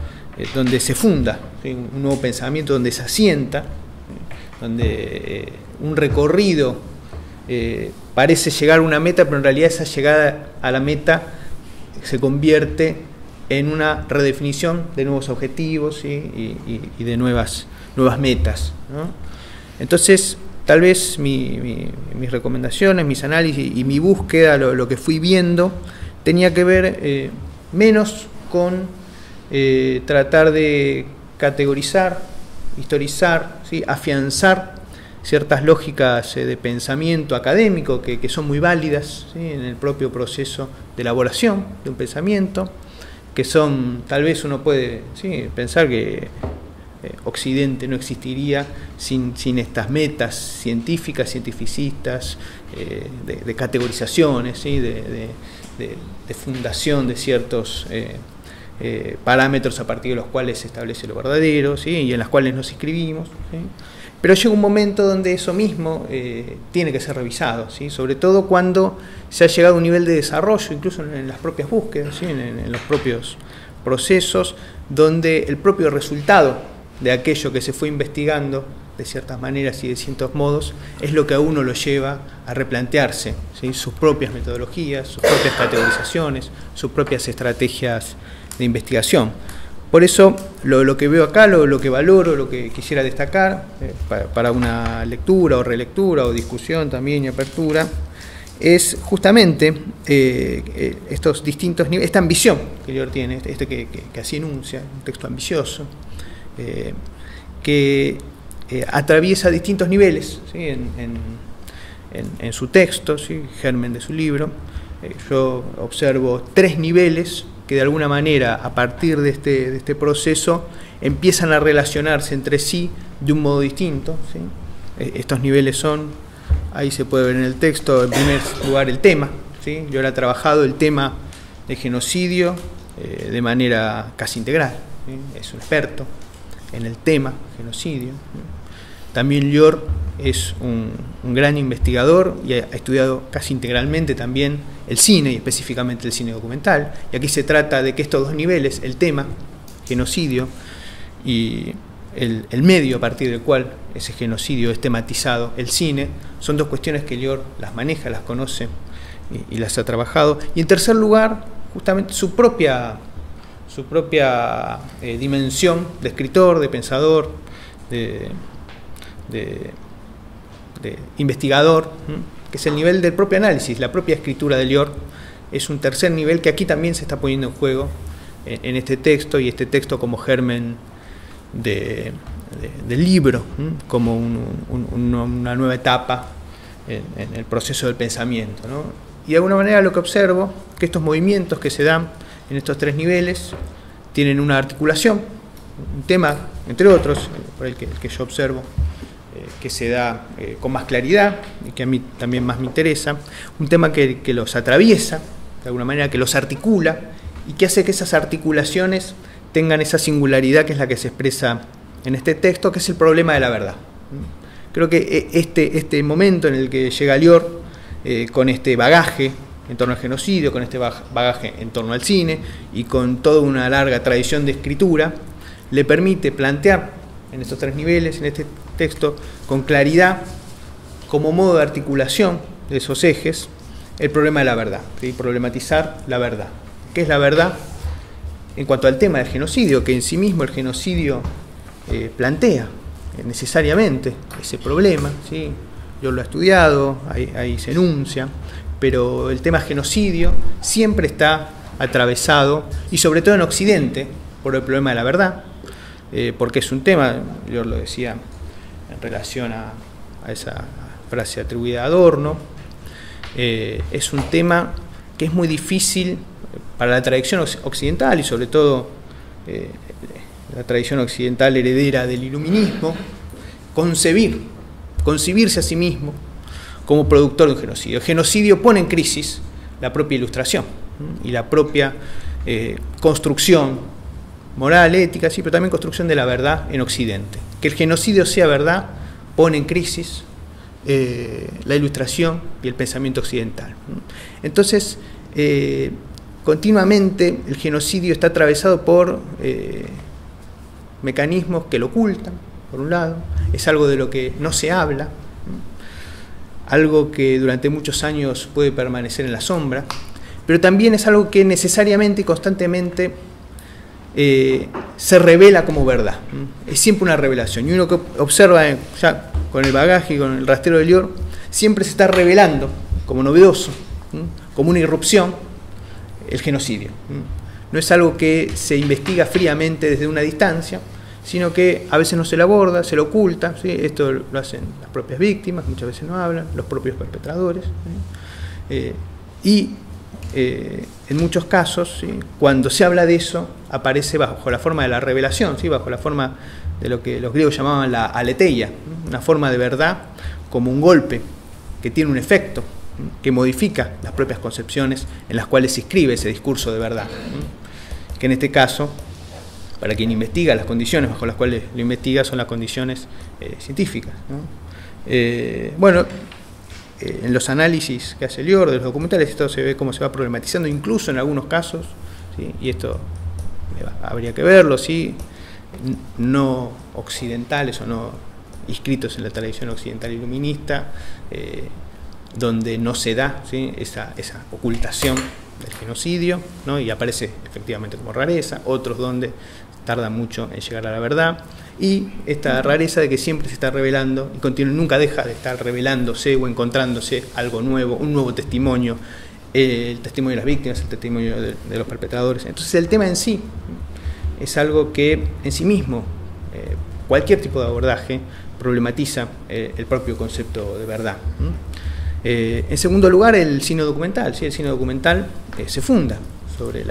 donde se funda, ¿sí?, un nuevo pensamiento, donde se asienta, donde un recorrido parece llegar a una meta, pero en realidad esa llegada a la meta se convierte en una redefinición de nuevos objetivos, ¿sí?, y de nuevas metas, ¿no? Entonces, tal vez mis recomendaciones, mis análisis y mi búsqueda, lo que fui viendo, tenía que ver menos con tratar de categorizar, historizar, ¿sí?, afianzar ciertas lógicas de pensamiento académico que son muy válidas, ¿sí?, en el propio proceso de elaboración de un pensamiento, que son, tal vez uno puede, ¿sí?, pensar que Occidente no existiría sin estas metas científicas, cientificistas, de categorizaciones, ¿sí?, de fundación de ciertos parámetros a partir de los cuales se establece lo verdadero, ¿sí?, y en las cuales nos inscribimos, ¿sí? Pero llega un momento donde eso mismo tiene que ser revisado, ¿sí?, sobre todo cuando se ha llegado a un nivel de desarrollo, incluso en las propias búsquedas, ¿sí?, en los propios procesos, donde el propio resultado de aquello que se fue investigando de ciertas maneras y de ciertos modos es lo que a uno lo lleva a replantearse, ¿sí?, sus propias metodologías, sus propias categorizaciones, sus propias estrategias de investigación. Por eso lo que veo acá, lo que valoro, lo que quisiera destacar para una lectura o relectura o discusión también y apertura, es justamente estos distintos niveles, esta ambición que Lior tiene, que así enuncia, un texto ambicioso, que atraviesa distintos niveles, ¿sí?, en su texto, ¿sí?, germen de su libro. Yo observo 3 niveles que de alguna manera, a partir de este proceso, empiezan a relacionarse entre sí de un modo distinto, ¿sí? Estos niveles son, ahí se puede ver en el texto, en primer lugar el tema, ¿sí? Yo he trabajado el tema de genocidio de manera casi integral, ¿sí? Es un experto en el tema genocidio, ¿sí? También Lior es un gran investigador y ha estudiado casi integralmente también el cine y específicamente el cine documental. Y aquí se trata de que estos 2 niveles, el tema, genocidio, y el medio a partir del cual ese genocidio es tematizado, el cine, son 2 cuestiones que Lior las maneja, las conoce y las ha trabajado. Y en tercer lugar, justamente su propia dimensión de escritor, de pensador, de de investigador, que es el nivel del propio análisis, la propia escritura de Lior. Es un tercer nivel que aquí también se está poniendo en juego en este texto, y este texto como germen del libro, como una nueva etapa en el proceso del pensamiento, ¿no? Y de alguna manera lo que observo, que estos movimientos que se dan en estos tres niveles tienen una articulación, un tema, entre otros, por el que yo observo, que se da con más claridad y que a mí también más me interesa, un tema que los atraviesa, de alguna manera que los articula y que hace que esas articulaciones tengan esa singularidad que es la que se expresa en este texto, que es el problema de la verdad. Creo que este momento en el que llega Lior con este bagaje en torno al genocidio, con este bagaje en torno al cine y con toda una larga tradición de escritura, le permite plantear en estos tres niveles, en este texto, con claridad, como modo de articulación de esos ejes, el problema de la verdad, ¿sí? Problematizar la verdad. ¿Qué es la verdad? En cuanto al tema del genocidio, que en sí mismo el genocidio plantea necesariamente ese problema, ¿sí? Yo lo he estudiado, ahí se enuncia, pero el tema genocidio siempre está atravesado, y sobre todo en Occidente, por el problema de la verdad, porque es un tema, yo lo decía en relación a esa frase atribuida a Adorno, es un tema que es muy difícil para la tradición occidental y sobre todo la tradición occidental heredera del iluminismo, concebirse a sí mismo como productor de un genocidio. El genocidio pone en crisis la propia ilustración y la propia construcción moral, ética, sí, pero también construcción de la verdad en Occidente. Que el genocidio sea verdad pone en crisis la ilustración y el pensamiento occidental. Entonces, continuamente el genocidio está atravesado por mecanismos que lo ocultan, por un lado, es algo de lo que no se habla, algo que durante muchos años puede permanecer en la sombra, pero también es algo que necesariamente y constantemente se revela como verdad. Es siempre una revelación, y uno que observa ya con el bagaje y con el rastreo de Lior, siempre se está revelando como novedoso, como una irrupción, el genocidio. No es algo que se investiga fríamente desde una distancia, sino que a veces no se lo aborda, se lo oculta, ¿sí? Esto lo hacen las propias víctimas, muchas veces no hablan, los propios perpetradores, y en muchos casos, ¿sí? Cuando se habla de eso, aparece bajo la forma de la revelación, ¿sí? Bajo la forma de lo que los griegos llamaban la aletheia, una forma de verdad como un golpe que tiene un efecto, que modifica las propias concepciones en las cuales se inscribe ese discurso de verdad, que en este caso, para quien investiga, las condiciones bajo las cuales lo investiga son las condiciones científicas, ¿no? En los análisis que hace Lior de los documentales, esto se ve cómo se va problematizando, incluso en algunos casos, ¿sí? Y esto habría que verlo, ¿sí? No occidentales o no inscritos en la tradición occidental iluminista, donde no se da, ¿sí? esa ocultación del genocidio, ¿no? Y aparece efectivamente como rareza, otros donde tarda mucho en llegar a la verdad, y esta rareza de que siempre se está revelando y nunca deja de estar revelándose o encontrándose algo nuevo, un nuevo testimonio, el testimonio de las víctimas, el testimonio de los perpetradores. Entonces el tema en sí es algo que en sí mismo, cualquier tipo de abordaje, problematiza el propio concepto de verdad. En segundo lugar, el cine documental. ¿Sí? El cine documental se funda sobre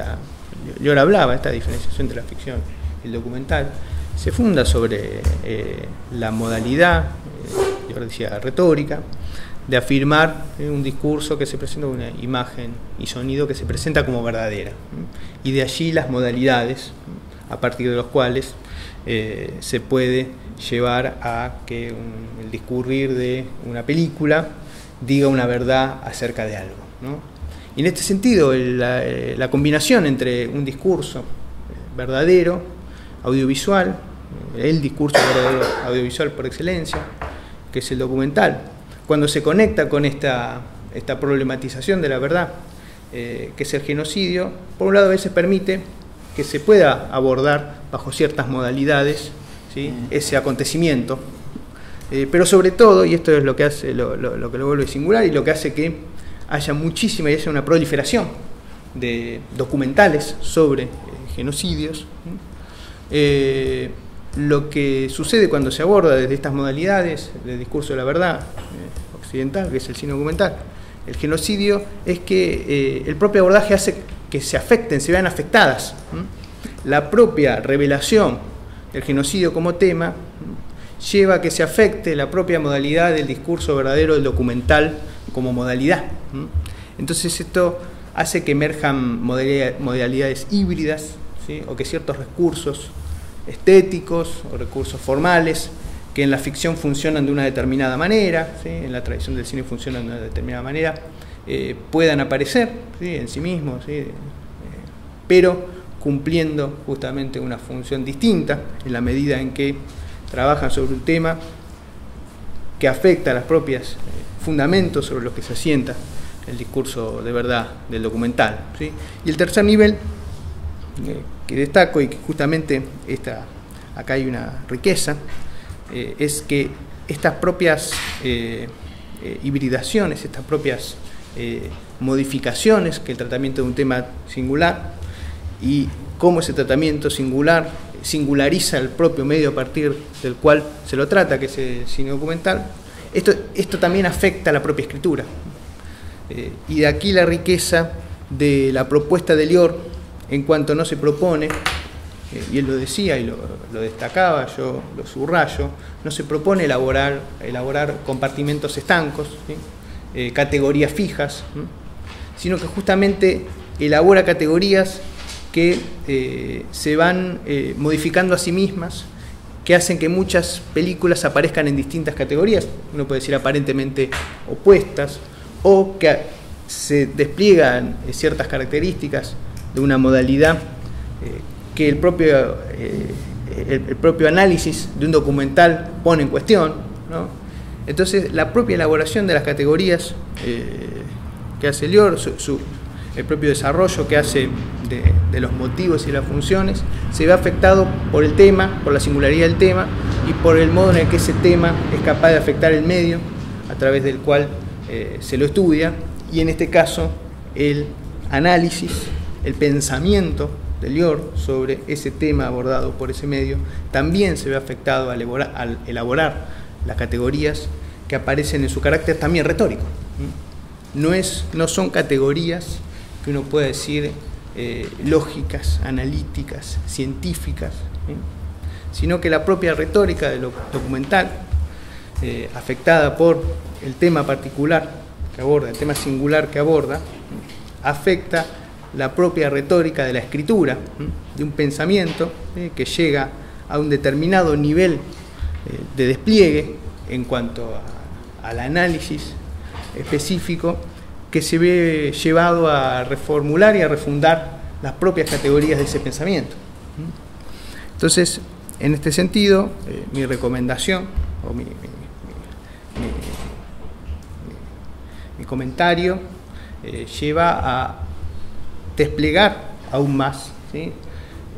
yo ahora hablaba, esta diferenciación entre la ficción y el documental, se funda sobre la modalidad, yo ahora decía retórica, de afirmar un discurso que se presenta con una imagen y sonido que se presenta como verdadera. Y de allí las modalidades, a partir de los cuales se puede llevar a que el discurrir de una película diga una verdad acerca de algo, ¿no? Y en este sentido, la combinación entre un discurso verdadero, audiovisual, el discurso verdadero audiovisual por excelencia, que es el documental, cuando se conecta con esta problematización de la verdad, que es el genocidio, por un lado a veces permite que se pueda abordar bajo ciertas modalidades, ¿sí? Ese acontecimiento Pero sobre todo, y esto es lo que hace lo que lo vuelve singular y lo que hace que haya muchísima y haya una proliferación de documentales sobre genocidios, lo que sucede cuando se aborda desde estas modalidades del discurso de la verdad occidental, que es el cine documental, el genocidio, es que el propio abordaje hace que se afecten, se vean afectadas. La propia revelación del genocidio como tema lleva a que se afecte la propia modalidad del discurso verdadero del documental como modalidad. Entonces esto hace que emerjan modalidades híbridas, ¿sí? O que ciertos recursos estéticos o recursos formales que en la ficción funcionan de una determinada manera, ¿sí? En la tradición del cine funcionan de una determinada manera, puedan aparecer, ¿sí? En sí mismos, ¿sí? Pero cumpliendo justamente una función distinta en la medida en que trabajan sobre un tema que afecta a los propios fundamentos sobre los que se asienta el discurso de verdad del documental, ¿sí? Y el tercer nivel que destaco y que justamente acá hay una riqueza, es que estas propias hibridaciones, estas propias modificaciones que el tratamiento de un tema singular y cómo ese tratamiento singular singulariza el propio medio a partir del cual se lo trata, que es el cine documental, esto también afecta a la propia escritura. Y de aquí la riqueza de la propuesta de Lior en cuanto no se propone, y él lo decía y lo destacaba, yo lo subrayo, no se propone elaborar compartimentos estancos, ¿sí? Categorías fijas, ¿sí? Sino que justamente elabora categorías que se van modificando a sí mismas, que hacen que muchas películas aparezcan en distintas categorías, uno puede decir aparentemente opuestas, o que se despliegan ciertas características de una modalidad que el propio análisis de un documental pone en cuestión, ¿no? Entonces la propia elaboración de las categorías que hace Lior, el propio desarrollo que hace de los motivos y las funciones, se ve afectado por el tema, por la singularidad del tema y por el modo en el que ese tema es capaz de afectar el medio a través del cual se lo estudia, y en este caso el análisis, el pensamiento de Lior sobre ese tema abordado por ese medio también se ve afectado al elaborar las categorías que aparecen en su carácter también retórico. No son categorías que uno pueda decir lógicas, analíticas, científicas, ¿sí? Sino que la propia retórica de lo documental, afectada por el tema particular que aborda, el tema singular que aborda, afecta la propia retórica de la escritura, de un pensamiento que llega a un determinado nivel de despliegue en cuanto al análisis específico, que se ve llevado a reformular y a refundar las propias categorías de ese pensamiento. Entonces, en este sentido, mi recomendación o mi comentario lleva a desplegar aún más, ¿sí?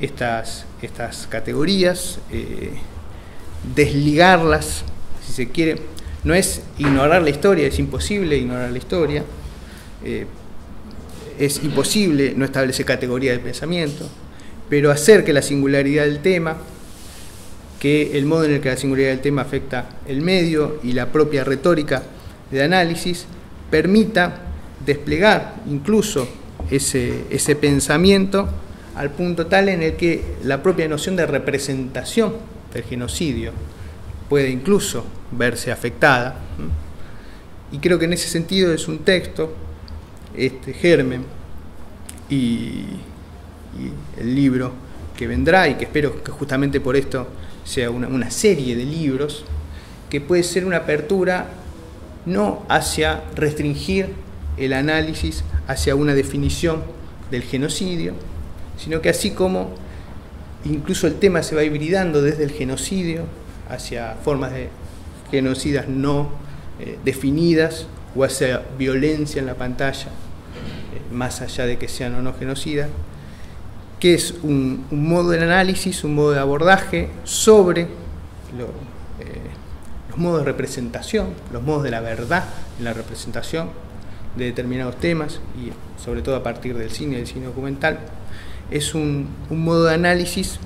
estas categorías, desligarlas, si se quiere. No es ignorar la historia, es imposible ignorar la historia, es imposible no establecer categoría de pensamiento, pero hacer que la singularidad del tema, que el modo en el que la singularidad del tema afecta el medio y la propia retórica de análisis, permita desplegar incluso ese pensamiento al punto tal en el que la propia noción de representación del genocidio puede incluso verse afectada. Y creo que en ese sentido es un texto, Germen, y el libro que vendrá, y que espero que justamente por esto sea una serie de libros, que puede ser una apertura no hacia restringir el análisis hacia una definición del genocidio, sino que así como incluso el tema se va hibridando desde el genocidio hacia formas de genocidas no definidas o hacia violencia en la pantalla, más allá de que sean o no genocidas, que es un modo de análisis, un modo de abordaje sobre los modos de representación, los modos de la verdad en la representación de determinados temas, y sobre todo a partir del cine documental, es un modo de análisis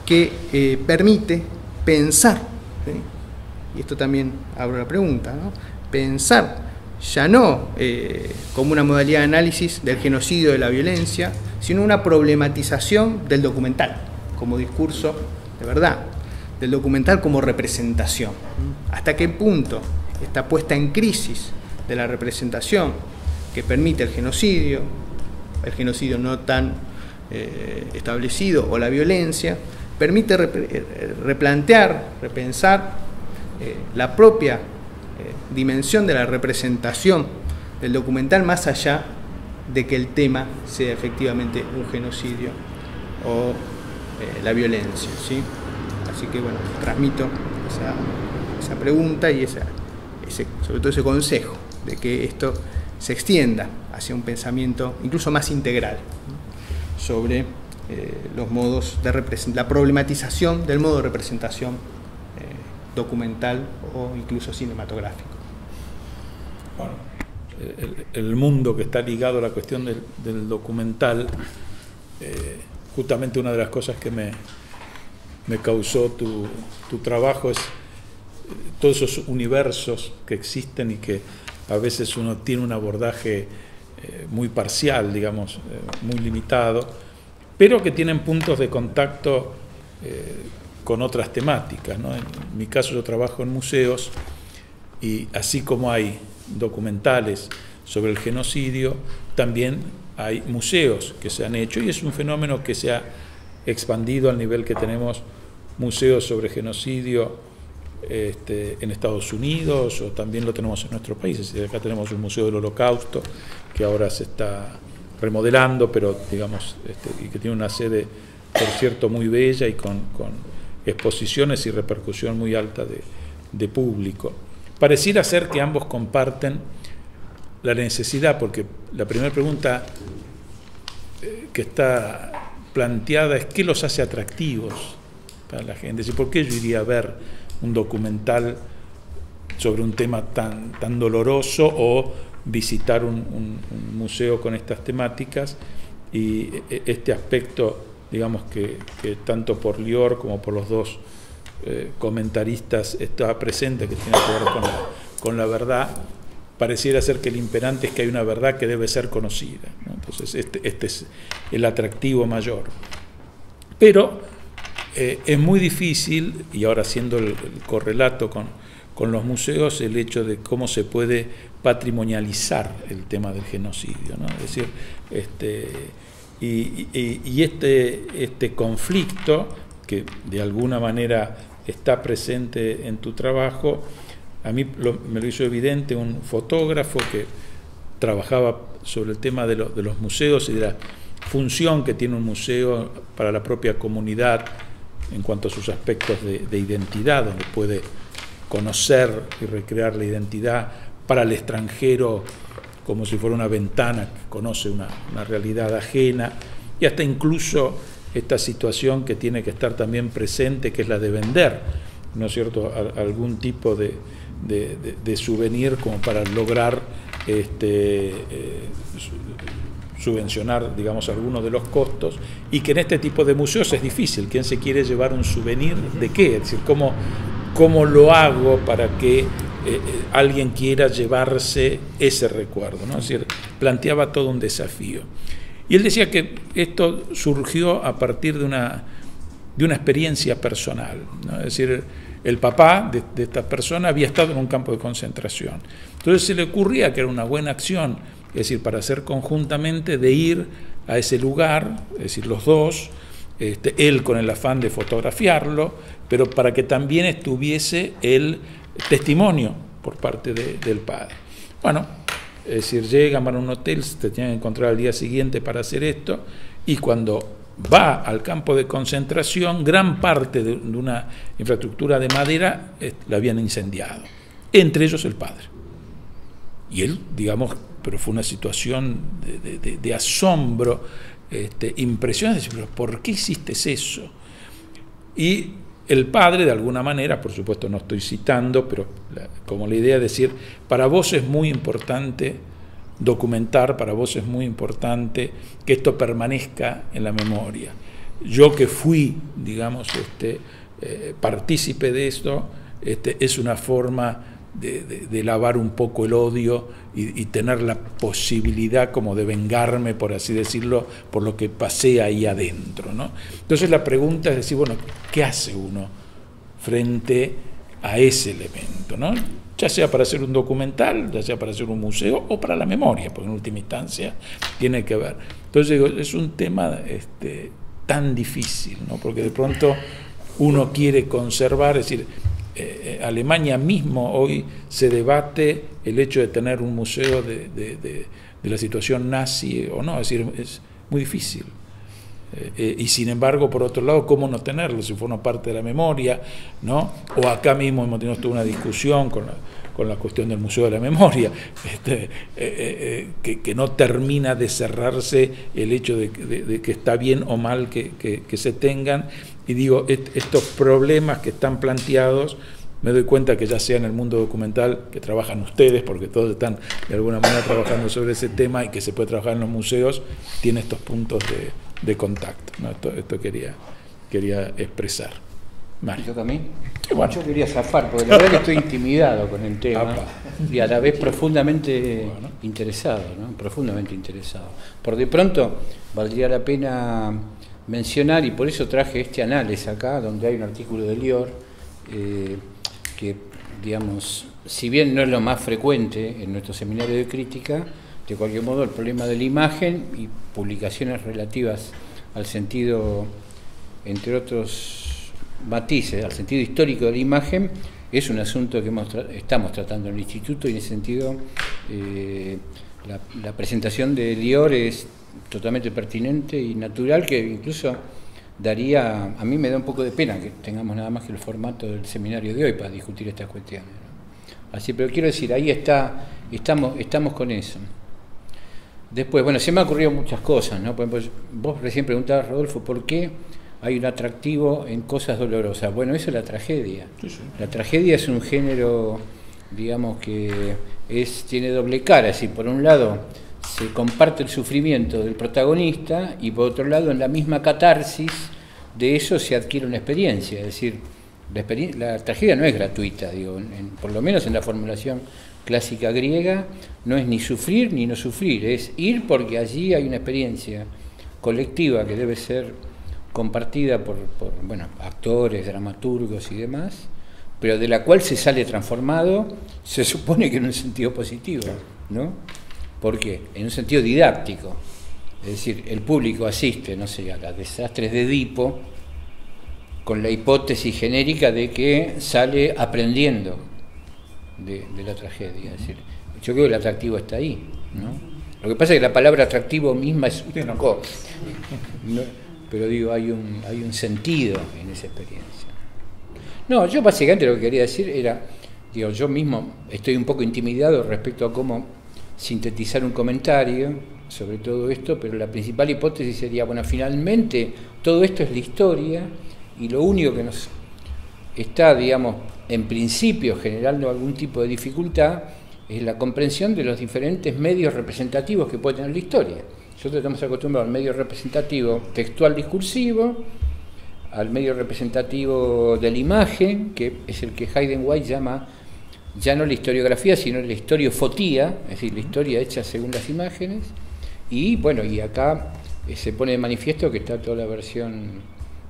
que permite pensar, ¿sí? Y esto también abro la pregunta, ¿no? Pensar ya no como una modalidad de análisis del genocidio, de la violencia, sino una problematización del documental como discurso de verdad, del documental como representación. ¿Hasta qué punto esta puesta en crisis de la representación que permite el genocidio no tan establecido, o la violencia, permite replantear, repensar la propia dimensión de la representación del documental, más allá de que el tema sea efectivamente un genocidio o la violencia, ¿sí? Así que bueno, transmito esa pregunta y sobre todo ese consejo de que esto se extienda hacia un pensamiento incluso más integral, ¿no? Sobre los modos de la problematización del modo de representación documental o incluso cinematográfico. Bueno, el mundo que está ligado a la cuestión del documental, justamente una de las cosas que me causó tu trabajo es todos esos universos que existen y que a veces uno tiene un abordaje muy parcial, digamos, muy limitado, pero que tienen puntos de contacto con otras temáticas, ¿no? En mi caso yo trabajo en museos y así como hay documentales sobre el genocidio, también hay museos que se han hecho, y es un fenómeno que se ha expandido al nivel que tenemos museos sobre genocidio en Estados Unidos, o también lo tenemos en nuestros países. Acá tenemos un museo del Holocausto que ahora se está remodelando, pero digamos, y que tiene una sede, por cierto, muy bella y con exposiciones y repercusión muy alta de público. Pareciera ser que ambos comparten la necesidad, porque la primera pregunta que está planteada es ¿qué los hace atractivos para la gente? Es decir, ¿por qué yo iría a ver un documental sobre un tema tan doloroso o visitar un museo con estas temáticas? Y este aspecto, digamos, que tanto por Lior como por los dos comentaristas está presente, que tiene que ver con la verdad, pareciera ser que el imperante es que hay una verdad que debe ser conocida, ¿no? Entonces este es el atractivo mayor. Pero es muy difícil, y ahora haciendo el correlato con los museos, el hecho de cómo se puede patrimonializar el tema del genocidio, ¿no? Es decir, este conflicto que de alguna manera está presente en tu trabajo, a mí me lo hizo evidente un fotógrafo que trabajaba sobre el tema de los museos y de la función que tiene un museo para la propia comunidad en cuanto a sus aspectos de identidad, donde puede conocer y recrear la identidad, para el extranjero como si fuera una ventana que conoce una realidad ajena, y hasta incluso esta situación que tiene que estar también presente, que es la de vender, ¿no es cierto?, algún tipo de souvenir como para lograr subvencionar, digamos, algunos de los costos, y que en este tipo de museos es difícil. ¿Quién se quiere llevar un souvenir de qué? Es decir, ¿cómo lo hago para que alguien quiera llevarse ese recuerdo, ¿no? Es decir, planteaba todo un desafío. Y él decía que esto surgió a partir de una experiencia personal, ¿no? Es decir, el papá de esta persona había estado en un campo de concentración. Entonces se le ocurría que era una buena acción, es decir, para hacer conjuntamente, de ir a ese lugar, es decir, los dos, él con el afán de fotografiarlo, pero para que también estuviese el testimonio por parte del padre. Bueno, es decir, llegan, van a un hotel, se tienen que encontrar al día siguiente para hacer esto, y cuando va al campo de concentración, gran parte de una infraestructura de madera la habían incendiado, entre ellos el padre. Y él, digamos, pero fue una situación de asombro, impresionante, pero ¿por qué hiciste eso? Y el padre, de alguna manera, por supuesto no estoy citando, pero como la idea de decir, para vos es muy importante documentar, para vos es muy importante que esto permanezca en la memoria. Yo que fui, digamos, partícipe de esto, es una forma de lavar un poco el odio y tener la posibilidad como de vengarme, por así decirlo, por lo que pasé ahí adentro, ¿no? Entonces la pregunta es decir, bueno, ¿qué hace uno frente a ese elemento, ¿no? Ya sea para hacer un documental, ya sea para hacer un museo o para la memoria, porque en última instancia tiene que ver. Entonces digo, es un tema tan difícil, ¿no? Porque de pronto uno quiere conservar, es decir, Alemania mismo hoy se debate el hecho de tener un museo de la situación nazi o no, es decir, es muy difícil. Y sin embargo, por otro lado, ¿cómo no tenerlo si forma parte de la memoria, ¿no? O acá mismo hemos tenido toda una discusión con la cuestión del Museo de la Memoria, que no termina de cerrarse el hecho de que está bien o mal que se tengan. Y digo, estos problemas que están planteados, me doy cuenta que ya sea en el mundo documental, que trabajan ustedes, porque todos están de alguna manera trabajando sobre ese tema, y que se puede trabajar en los museos, tiene estos puntos de contacto, ¿no? Esto quería expresar. Mario. ¿Yo también? Bueno. Yo quería zafar, porque la verdad que estoy intimidado con el tema. Y a la vez profundamente interesado, ¿no? Profundamente interesado. Por de pronto, valdría la pena mencionar, y por eso traje este análisis acá, donde hay un artículo de Lior, que, digamos, si bien no es lo más frecuente en nuestro seminario de crítica, de cualquier modo el problema de la imagen y publicaciones relativas al sentido, entre otros matices, al sentido histórico de la imagen, es un asunto que estamos tratando en el Instituto, y en ese sentido la presentación de Lior es totalmente pertinente y natural, que incluso daría, a mí me da un poco de pena que tengamos nada más que el formato del seminario de hoy para discutir estas cuestiones, ¿no? Así, pero quiero decir, ahí estamos con eso. Después, bueno, se me han ocurrido muchas cosas, ¿no? Por ejemplo, vos recién preguntabas, Rodolfo, ¿por qué hay un atractivo en cosas dolorosas? Bueno, eso es la tragedia. Sí, sí. La tragedia es un género, digamos, que tiene doble cara. Es decir, por un lado se comparte el sufrimiento del protagonista, y por otro lado, en la misma catarsis de eso se adquiere una experiencia. Es decir, la tragedia no es gratuita, digo, por lo menos en la formulación clásica griega, no es ni sufrir ni no sufrir, es ir porque allí hay una experiencia colectiva que debe ser compartida por bueno, actores, dramaturgos y demás, pero de la cual se sale transformado, se supone que en un sentido positivo, ¿no? ¿Por qué? En un sentido didáctico. Es decir, el público asiste, no sé, a los desastres de Edipo con la hipótesis genérica de que sale aprendiendo de la tragedia. Es decir, yo creo que el atractivo está ahí, ¿no? Lo que pasa es que la palabra atractivo misma es una cosa, ¿no? Pero digo, hay un sentido en esa experiencia. No, yo básicamente lo que quería decir era, digo, yo mismo estoy un poco intimidado respecto a cómo sintetizar un comentario sobre todo esto, pero la principal hipótesis sería, bueno, finalmente todo esto es la historia, y lo único que nos está, digamos, en principio generando algún tipo de dificultad es la comprensión de los diferentes medios representativos que puede tener la historia. Nosotros estamos acostumbrados al medio representativo textual discursivo, al medio representativo de la imagen, que es el que Hayden White llama ya no la historiografía, sino la historiofotía, es decir, la historia hecha según las imágenes. Y bueno, y acá se pone de manifiesto que está toda la versión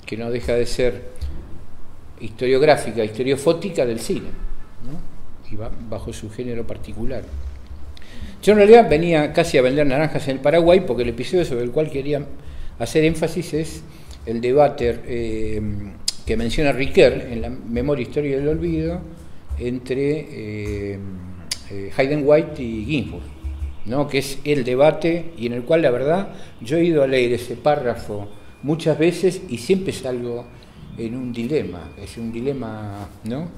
que no deja de ser historiográfica, historiofótica del cine, ¿no? Y va bajo su género particular. Yo en realidad venía casi a vender naranjas en el Paraguay, porque el episodio sobre el cual quería hacer énfasis es el debate que menciona Riquet en la Memoria, Historia del Olvido, entre Hayden White y Ginsburg, ¿no? Que es el debate, y en el cual la verdad yo he ido a leer ese párrafo muchas veces y siempre salgo en un dilema, es un dilema, ¿no?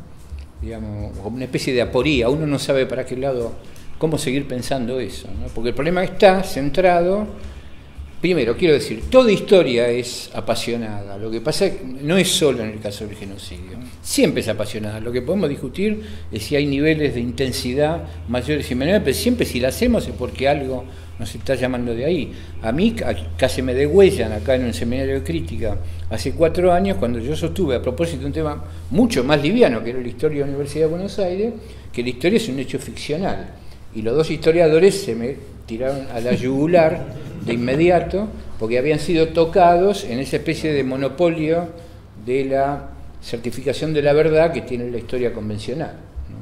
Digamos, como una especie de aporía, uno no sabe para qué lado, cómo seguir pensando eso, ¿no? Porque el problema está centrado Primero, quiero decir, toda historia es apasionada. Lo que pasa es que no es solo en el caso del genocidio. Siempre es apasionada. Lo que podemos discutir es si hay niveles de intensidad mayores y menores, pero siempre si la hacemos es porque algo nos está llamando de ahí. A mí casi me degüellan acá en un seminario de crítica hace 4 años, cuando yo sostuve, a propósito de un tema mucho más liviano, que era la historia de la Universidad de Buenos Aires, que la historia es un hecho ficcional. Y los 2 historiadores se me tiraron a la yugular de inmediato, porque habían sido tocados en esa especie de monopolio de la certificación de la verdad que tiene la historia convencional, ¿no?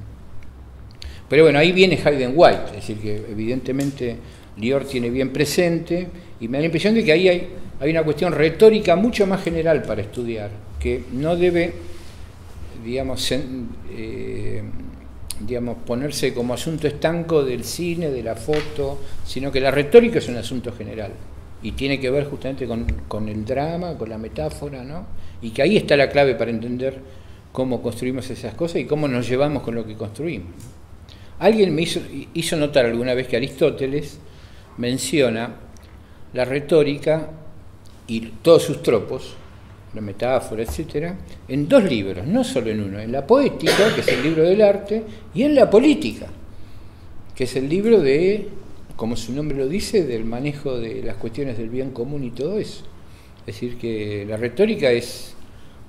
Pero bueno, ahí viene Hayden White, es decir, que evidentemente Lior tiene bien presente, y me da la impresión de que ahí hay una cuestión retórica mucho más general para estudiar, que no debe, digamos, ponerse como asunto estanco del cine, de la foto, sino que la retórica es un asunto general y tiene que ver justamente con el drama, con la metáfora, ¿no? Y que ahí está la clave para entender cómo construimos esas cosas y cómo nos llevamos con lo que construimos. Alguien me hizo notar alguna vez que Aristóteles menciona la retórica y todos sus tropos, la metáfora, etcétera, en 2 libros, no solo en uno, en la poética, que es el libro del arte, y en la política, que es el libro de, como su nombre lo dice, del manejo de las cuestiones del bien común y todo eso. Es decir, que la retórica es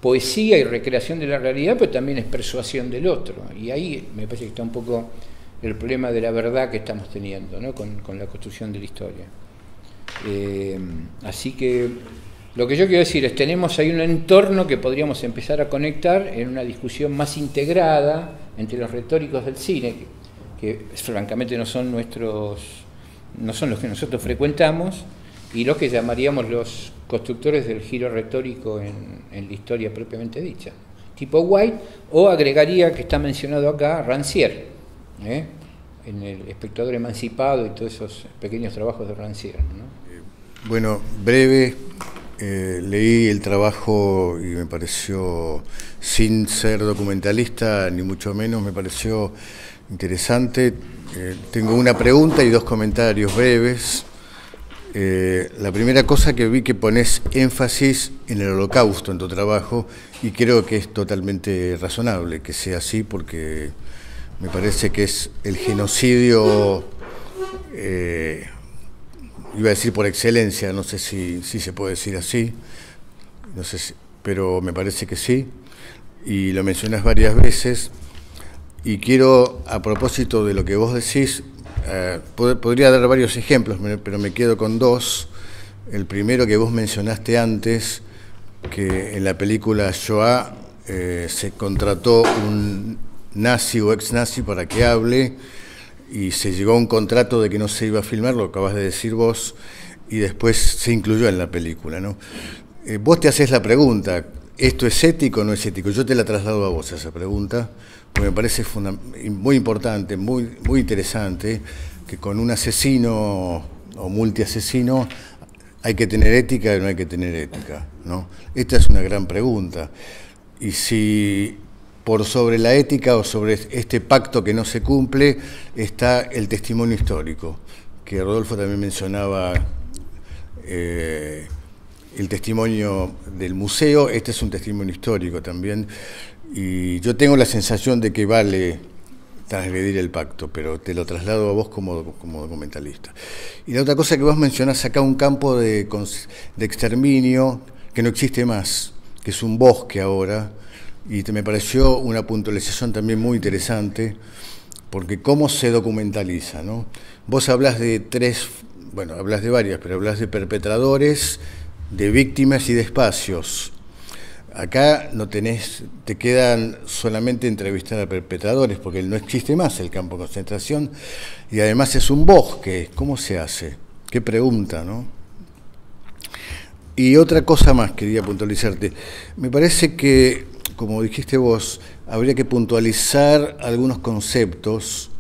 poesía y recreación de la realidad, pero también es persuasión del otro, y ahí me parece que está un poco el problema de la verdad que estamos teniendo, ¿no? con la construcción de la historia. Así que lo que yo quiero decir es, tenemos ahí un entorno que podríamos empezar a conectar en una discusión más integrada entre los retóricos del cine, que francamente no son los que nosotros frecuentamos, y los que llamaríamos los constructores del giro retórico en la historia propiamente dicha, tipo White, o agregaría, que está mencionado acá, Rancière, en El espectador emancipado y todos esos pequeños trabajos de Rancière, ¿no? Bueno, breve, leí el trabajo y me pareció, sin ser documentalista ni mucho menos, me pareció interesante. Tengo una pregunta y 2 comentarios breves. La primera cosa, que vi que pones énfasis en el Holocausto en tu trabajo, y creo que es totalmente razonable que sea así, porque me parece que es el genocidio, iba a decir por excelencia, no sé si se puede decir así, no sé pero me parece que sí, y lo mencionas varias veces, y quiero, a propósito de lo que vos decís, podría dar varios ejemplos, pero me quedo con 2. El primero, que vos mencionaste antes, que en la película Shoah se contrató un nazi o ex-nazi para que hable, y se llegó a un contrato de que no se iba a filmar, lo acabas de decir vos, y después se incluyó en la película, ¿no? Vos te haces la pregunta, ¿esto es ético o no es ético? Yo te la traslado a vos esa pregunta, porque me parece muy importante, muy interesante, que con un asesino o multiasesino hay que tener ética o no hay que tener ética, ¿no? Esta es una gran pregunta. Y si por sobre la ética o sobre este pacto que no se cumple está el testimonio histórico, que Rodolfo también mencionaba, el testimonio del museo. Este es un testimonio histórico también, y yo tengo la sensación de que vale transgredir el pacto, pero te lo traslado a vos como documentalista. Y la otra cosa que vos mencionás acá, un campo de exterminio que no existe más, que es un bosque ahora, y me pareció una puntualización también muy interesante, porque cómo se documentaliza, ¿no? Vos hablás de hablás de varias, pero hablás de perpetradores, de víctimas y de espacios. Acá no te quedan solamente entrevistar a perpetradores, porque no existe más el campo de concentración, y además es un bosque. ¿Cómo se hace? Qué pregunta, ¿no? Y otra cosa más quería puntualizarte. Me parece que, como dijiste vos, habría que puntualizar algunos conceptos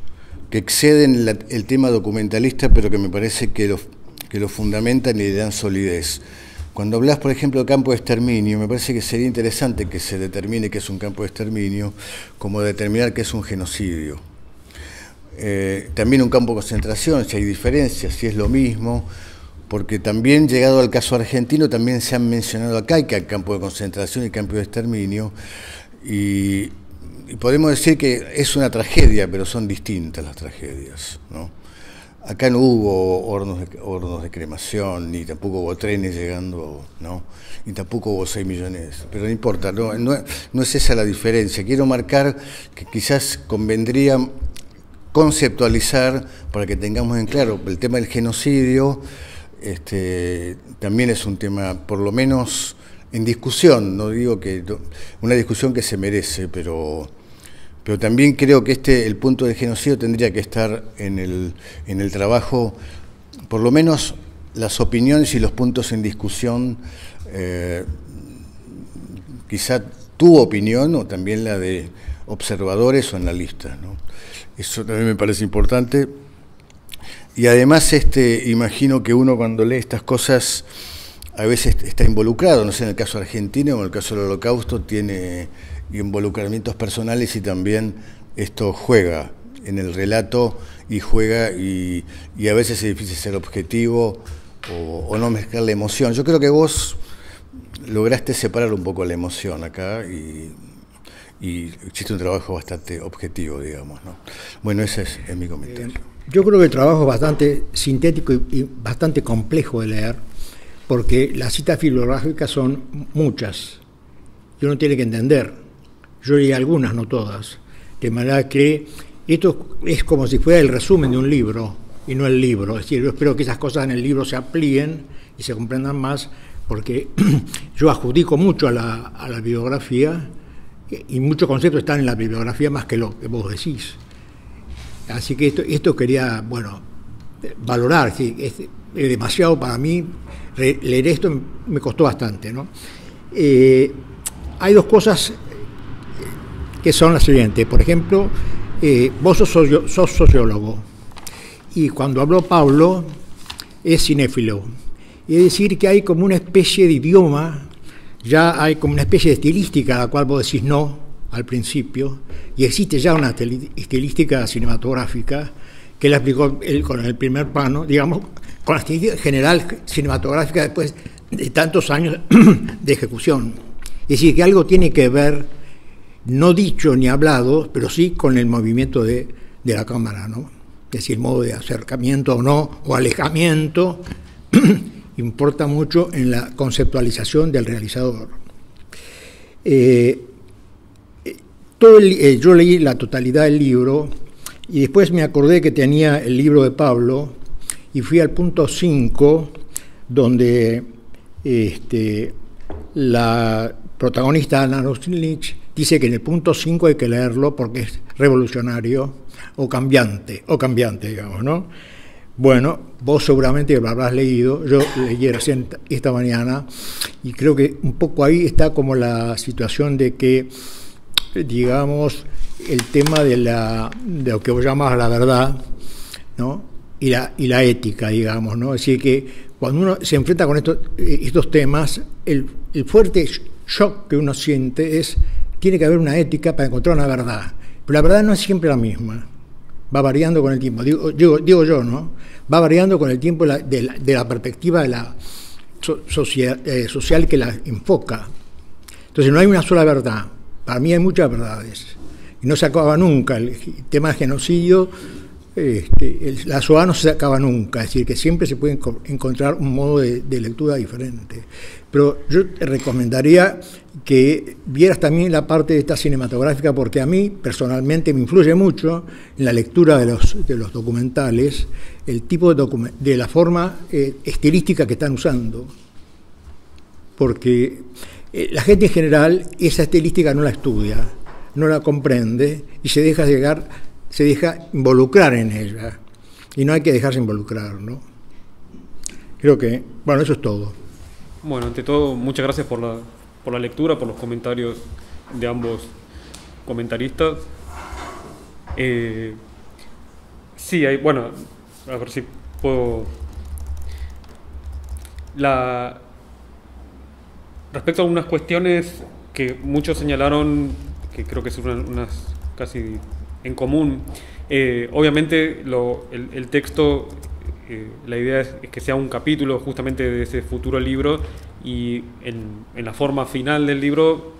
que exceden el tema documentalista, pero que me parece que lo fundamentan y le dan solidez. Cuando hablas, por ejemplo, de campo de exterminio, me parece que sería interesante que se determine qué es un campo de exterminio, como determinar qué es un genocidio. También un campo de concentración, si hay diferencias, si es lo mismo, porque también, llegado al caso argentino, también se han mencionado acá que hay campo de concentración y campo de exterminio, y podemos decir que es una tragedia, pero son distintas las tragedias, ¿no? Acá no hubo hornos de cremación, ni tampoco hubo trenes llegando, ¿no? Ni tampoco hubo 6 millones, pero no importa, no es esa la diferencia. Quiero marcar que quizás convendría conceptualizar, para que tengamos en claro, el tema del genocidio también es un tema, por lo menos en discusión, no digo que una discusión que se merece, pero también creo que el punto del genocidio tendría que estar en el trabajo, por lo menos las opiniones y los puntos en discusión, quizá tu opinión o también la de observadores o analistas, ¿no? Eso también me parece importante. Y además imagino que uno cuando lee estas cosas a veces está involucrado, no sé, en el caso argentino o en el caso del Holocausto tiene involucramientos personales, y también esto juega en el relato y juega, y a veces es difícil ser objetivo o no mezclar la emoción. Yo creo que vos lograste separar un poco la emoción acá, y existe un trabajo bastante objetivo, digamos, ¿no? Bueno, ese es mi comentario. Yo creo que el trabajo es bastante sintético y bastante complejo de leer, porque las citas bibliográficas son muchas y uno tiene que entender. Yo leí algunas, no todas, de manera que esto es como si fuera el resumen de un libro y no el libro. Es decir, yo espero que esas cosas en el libro se amplíen y se comprendan más, porque yo adjudico mucho a la bibliografía, y muchos conceptos están en la bibliografía más que lo que vos decís. Así que esto quería, valorar. ¿Sí? Es demasiado para mí, leer esto me costó bastante, ¿no? Hay dos cosas que son las siguientes. Por ejemplo, vos sos sociólogo, y cuando habló Pablo es cinéfilo. Y es decir, que hay como una especie de idioma, ya hay como una especie de estilística a la cual vos decís no al principio, y existe ya una estilística cinematográfica que la aplicó él con el primer plano, digamos, con la estilística general cinematográfica después de tantos años de ejecución. Es decir, que algo tiene que ver, no dicho ni hablado, pero sí con el movimiento de la cámara, ¿no? Es decir, el modo de acercamiento o no, o alejamiento, importa mucho en la conceptualización del realizador. Yo leí la totalidad del libro y después me acordé que tenía el libro de Pablo y fui al punto 5, donde la protagonista Ana Roslich dice que en el punto 5 hay que leerlo porque es revolucionario o cambiante, digamos, ¿no? Bueno, vos seguramente lo habrás leído, yo leí recién esta mañana, y creo que un poco ahí está como la situación de que, digamos, el tema de lo que vos llamás la verdad, ¿no? y la ética, digamos, ¿no? Es decir, que cuando uno se enfrenta con estos temas, el fuerte shock que uno siente tiene que haber una ética para encontrar una verdad, pero la verdad no es siempre la misma. Va variando con el tiempo, digo yo, ¿no? Va variando con el tiempo de la perspectiva de la social que la enfoca. Entonces no hay una sola verdad. Para mí hay muchas verdades. Y no se acaba nunca. El tema del genocidio, la Shoah no se acaba nunca. Es decir, que siempre se puede encontrar un modo de lectura diferente. Pero yo te recomendaría que vieras también la parte de esta cinematográfica, porque a mí personalmente me influye mucho en la lectura de los documentales el tipo de la forma estilística que están usando, porque la gente en general esa estilística no la estudia, no la comprende y se deja involucrar en ella, y no hay que dejarse involucrar, ¿no? Creo que, bueno, eso es todo. Bueno, ante todo, muchas gracias por la lectura, por los comentarios de ambos comentaristas. Sí, bueno, a ver si puedo... Respecto a algunas cuestiones que muchos señalaron, que creo que son unas casi en común, obviamente el texto la idea es que sea un capítulo justamente de ese futuro libro, y en la forma final del libro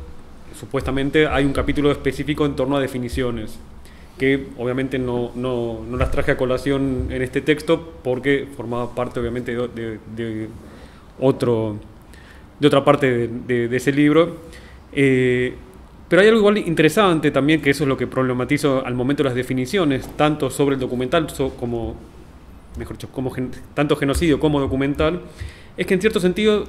supuestamente hay un capítulo específico en torno a definiciones, que obviamente no las traje a colación en este texto porque formaba parte obviamente de otra parte de ese libro. Pero hay algo igual interesante también, que eso es lo que problematizo al momento de las definiciones, tanto sobre el documental como, mejor dicho, tanto genocidio como documental, es que en cierto sentido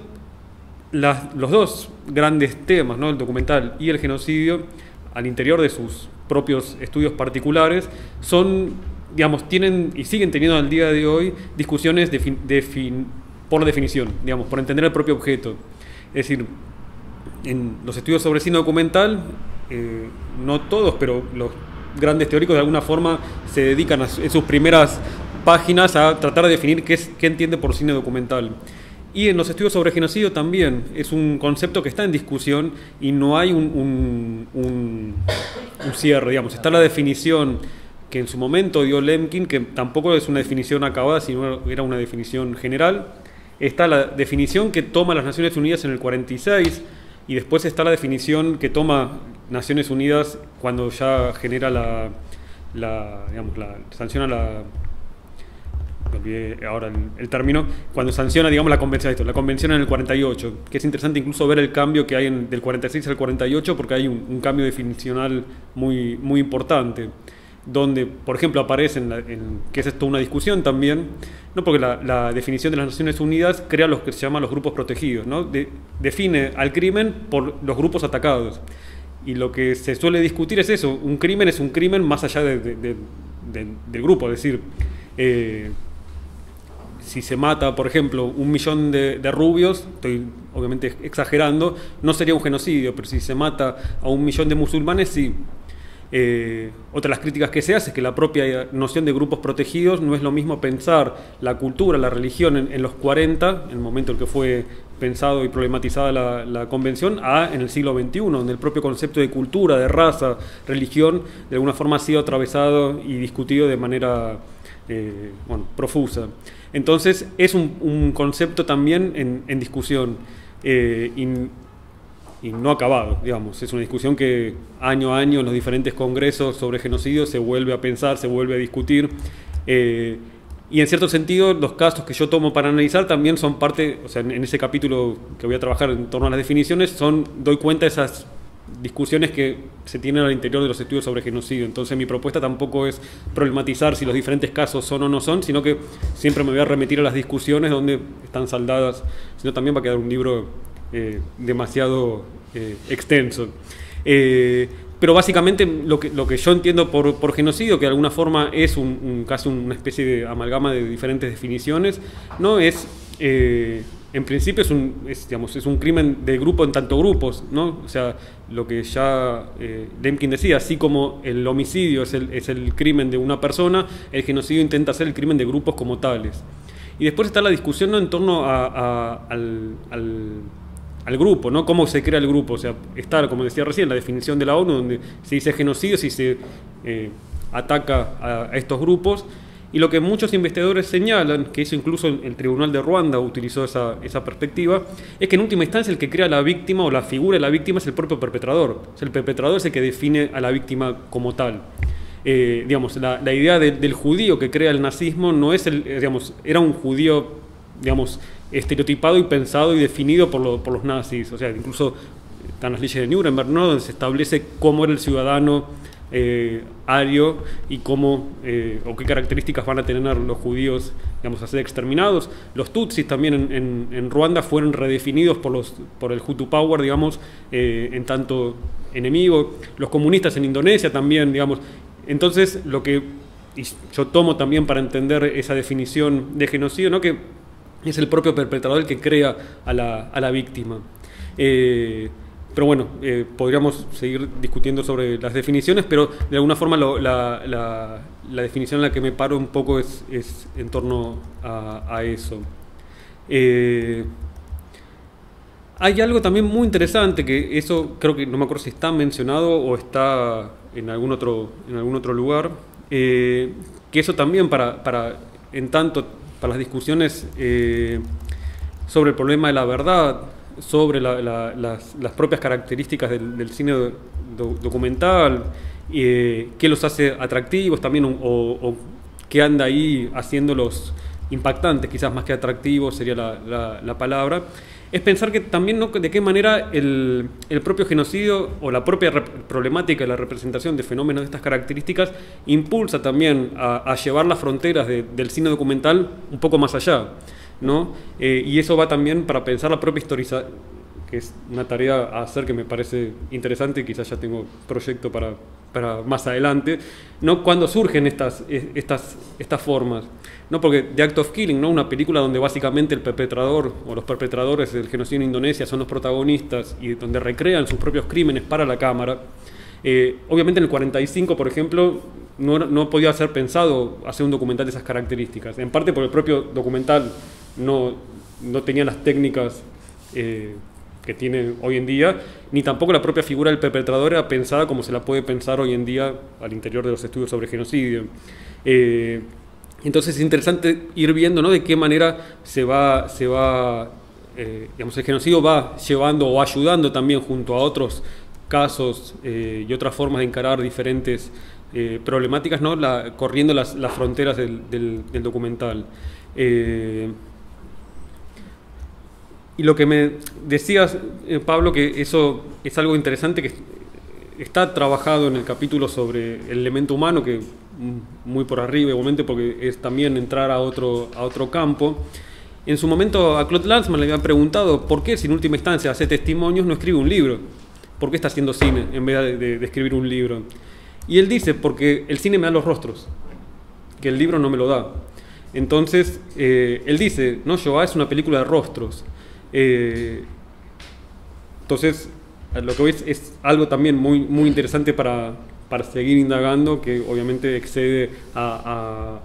los dos grandes temas, ¿no?, el documental y el genocidio, al interior de sus propios estudios particulares, son, digamos, tienen y siguen teniendo al día de hoy discusiones por la definición, digamos, por entender el propio objeto. Es decir, en los estudios sobre cine documental, no todos, pero los grandes teóricos de alguna forma se dedican en sus primeras páginas a tratar de definir qué entiende por cine documental. Y en los estudios sobre genocidio también es un concepto que está en discusión y no hay un cierre, digamos. Está la definición que en su momento dio Lemkin, que tampoco es una definición acabada, sino era una definición general. Está la definición que toma las Naciones Unidas en el 46, y después está la definición que toma Naciones Unidas cuando ya genera sanciona la... Me olvidé ahora el término, cuando sanciona, digamos, la convención en el 48, que es interesante incluso ver el cambio que hay del 46 al 48, porque hay un cambio definicional muy, muy importante, donde, por ejemplo, aparece que es esto una discusión también, no, porque la definición de las Naciones Unidas crea los que se llaman los grupos protegidos, ¿no? Define al crimen por los grupos atacados, y lo que se suele discutir es eso: un crimen es un crimen más allá del grupo, es decir, si se mata, por ejemplo, 1 millón de rubios, estoy obviamente exagerando, no sería un genocidio, pero si se mata a 1 millón de musulmanes, sí. Otra de las críticas que se hace es que la propia noción de grupos protegidos no es lo mismo pensar la cultura, la religión en los 40, en el momento en que fue pensado y problematizada la convención, en el siglo XXI, donde el propio concepto de cultura, de raza, religión, de alguna forma ha sido atravesado y discutido de manera profusa. Entonces es un concepto también en discusión y no acabado, digamos. Es una discusión que año a año en los diferentes congresos sobre genocidio se vuelve a pensar, se vuelve a discutir, y en cierto sentido los casos que yo tomo para analizar también son parte, o sea, en ese capítulo que voy a trabajar en torno a las definiciones, doy cuenta de esas discusiones que se tienen al interior de los estudios sobre genocidio. Entonces mi propuesta tampoco es problematizar si los diferentes casos son o no son, sino que siempre me voy a remitir a las discusiones donde están saldadas, sino también va a quedar un libro demasiado extenso. Pero básicamente lo que yo entiendo por genocidio, que de alguna forma es casi una especie de amalgama de diferentes definiciones, no es... en principio es un crimen de grupo en tanto grupos, ¿no? O sea, lo que ya Lemkin decía, así como el homicidio es el crimen de una persona, el genocidio intenta ser el crimen de grupos como tales. Y después está la discusión, ¿no?, en torno al grupo, ¿no? Cómo se crea el grupo. O sea, está, como decía recién, la definición de la ONU, donde se dice genocidio si se ataca a estos grupos. Y lo que muchos investigadores señalan, que eso incluso el Tribunal de Ruanda utilizó esa perspectiva, es que en última instancia el que crea a la víctima o la figura de la víctima es el propio perpetrador. O sea, el perpetrador es el que define a la víctima como tal. Digamos, la idea del judío que crea el nazismo no es era un judío, digamos, estereotipado y pensado y definido por los nazis. O sea, incluso están las leyes de Nuremberg, ¿no?, donde se establece cómo era el ciudadano ario y cómo o qué características van a tener los judíos, digamos, a ser exterminados. Los tutsis también en Ruanda fueron redefinidos por el Hutu Power, digamos, en tanto enemigo. Los comunistas en Indonesia también, digamos. Entonces, y yo tomo también para entender esa definición de genocidio, ¿no?, que es el propio perpetrador el que crea a la víctima. Pero bueno, podríamos seguir discutiendo sobre las definiciones, pero de alguna forma la definición en la que me paro un poco es en torno a eso. Hay algo también muy interesante, que eso creo que no me acuerdo si está mencionado o está en algún otro lugar, que eso también en tanto las discusiones sobre el problema de la verdad, sobre las propias características del cine documental, qué los hace atractivos también, o qué anda ahí haciéndolos impactantes, quizás más que atractivos sería la palabra. Es pensar que también, ¿no?, de qué manera el propio genocidio o la propia problemática de la representación de fenómenos de estas características impulsa también a llevar las fronteras del cine documental un poco más allá, ¿no? Y eso va también para pensar la propia historización, que es una tarea a hacer que me parece interesante y quizás ya tengo proyecto para más adelante, ¿no? Cuando surgen estas formas, ¿no? Porque The Act of Killing, ¿no?, una película donde básicamente el perpetrador o los perpetradores del genocidio en Indonesia son los protagonistas y donde recrean sus propios crímenes para la cámara. Obviamente en el 45, por ejemplo, no podía ser pensado hacer un documental de esas características, en parte porque el propio documental no tenía las técnicas que tiene hoy en día, ni tampoco la propia figura del perpetrador era pensada como se la puede pensar hoy en día al interior de los estudios sobre genocidio. Entonces es interesante ir viendo, ¿no?, de qué manera digamos, el genocidio va llevando o ayudando también junto a otros casos y otras formas de encarar diferentes problemáticas, ¿no?, corriendo las fronteras del documental. Y lo que me decías, Pablo, que eso es algo interesante que está trabajado en el capítulo sobre el elemento humano, que muy por arriba igualmente, porque es también entrar a otro campo. En su momento a Claude Lanzmann le habían preguntado por qué, si en última instancia hace testimonios, no escribe un libro. ¿Por qué está haciendo cine en vez de escribir un libro? Y él dice, porque el cine me da los rostros, que el libro no me lo da. Entonces, él dice, no, Shoah es una película de rostros. Entonces, lo que ves es algo también muy, muy interesante para seguir indagando, que obviamente excede a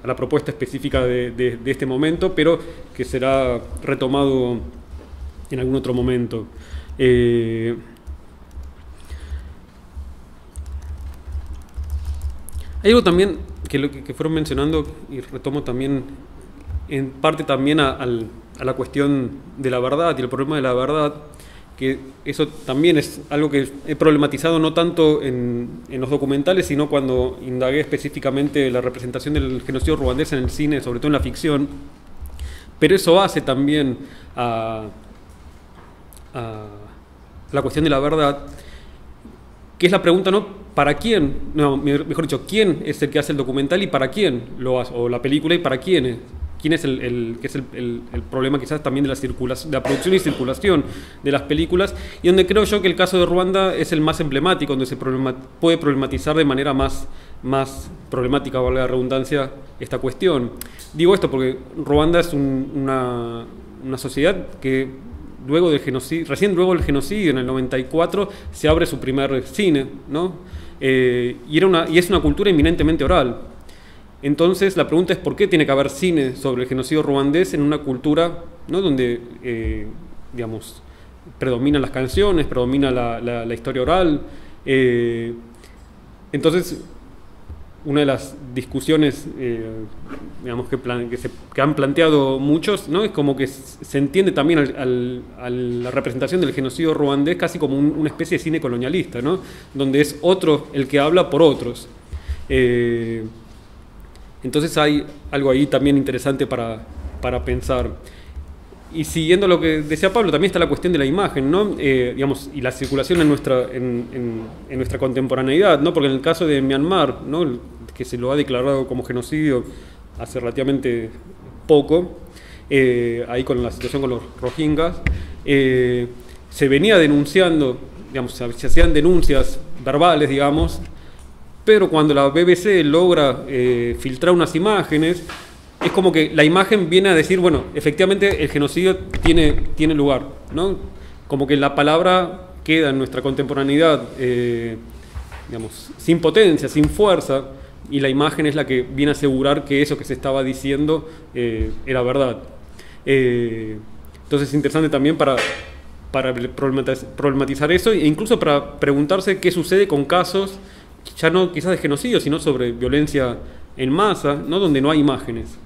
la propuesta específica de este momento, pero que será retomado en algún otro momento. Hay algo también que fueron mencionando, y retomo también en parte también a la cuestión de la verdad y el problema de la verdad, que eso también es algo que he problematizado no tanto en los documentales, sino cuando indagué específicamente la representación del genocidio ruandés en el cine, sobre todo en la ficción. Pero eso hace también a la cuestión de la verdad, que es la pregunta, ¿no?, ¿para quién? No, mejor dicho, ¿quién es el que hace el documental y para quién lo hace? O la película y para quiénes. ¿Quién es el problema quizás también de la producción y circulación de las películas? Y donde creo yo que el caso de Ruanda es el más emblemático, donde se puede problematizar de manera más problemática, valga la redundancia, esta cuestión. Digo esto porque Ruanda es una sociedad que luego del genocidio, recién luego del genocidio, en el 94, se abre su primer cine, ¿no? Y es una cultura eminentemente oral. Entonces la pregunta es por qué tiene que haber cine sobre el genocidio ruandés en una cultura, ¿no?, donde digamos, predominan las canciones, predomina la historia oral. Entonces una de las discusiones digamos, que han planteado muchos, ¿no?, es como que se entiende también a la representación del genocidio ruandés casi como una especie de cine colonialista, ¿no?, donde es otro el que habla por otros. Entonces hay algo ahí también interesante para pensar. Y siguiendo lo que decía Pablo, también está la cuestión de la imagen, ¿no?, digamos, y la circulación en nuestra contemporaneidad, ¿no?, porque en el caso de Myanmar, ¿no?, que se lo ha declarado como genocidio hace relativamente poco, ahí con la situación con los rohingyas, se venía denunciando, digamos, se hacían denuncias verbales, digamos, pero cuando la BBC logra filtrar unas imágenes, es como que la imagen viene a decir, bueno, efectivamente el genocidio tiene lugar, ¿no? Como que la palabra queda en nuestra contemporaneidad, digamos, sin potencia, sin fuerza, y la imagen es la que viene a asegurar que eso que se estaba diciendo era verdad. Entonces es interesante también para problematizar eso, e incluso para preguntarse qué sucede con casos ya no quizás de genocidio, sino sobre violencia en masa, ¿no?, donde no hay imágenes.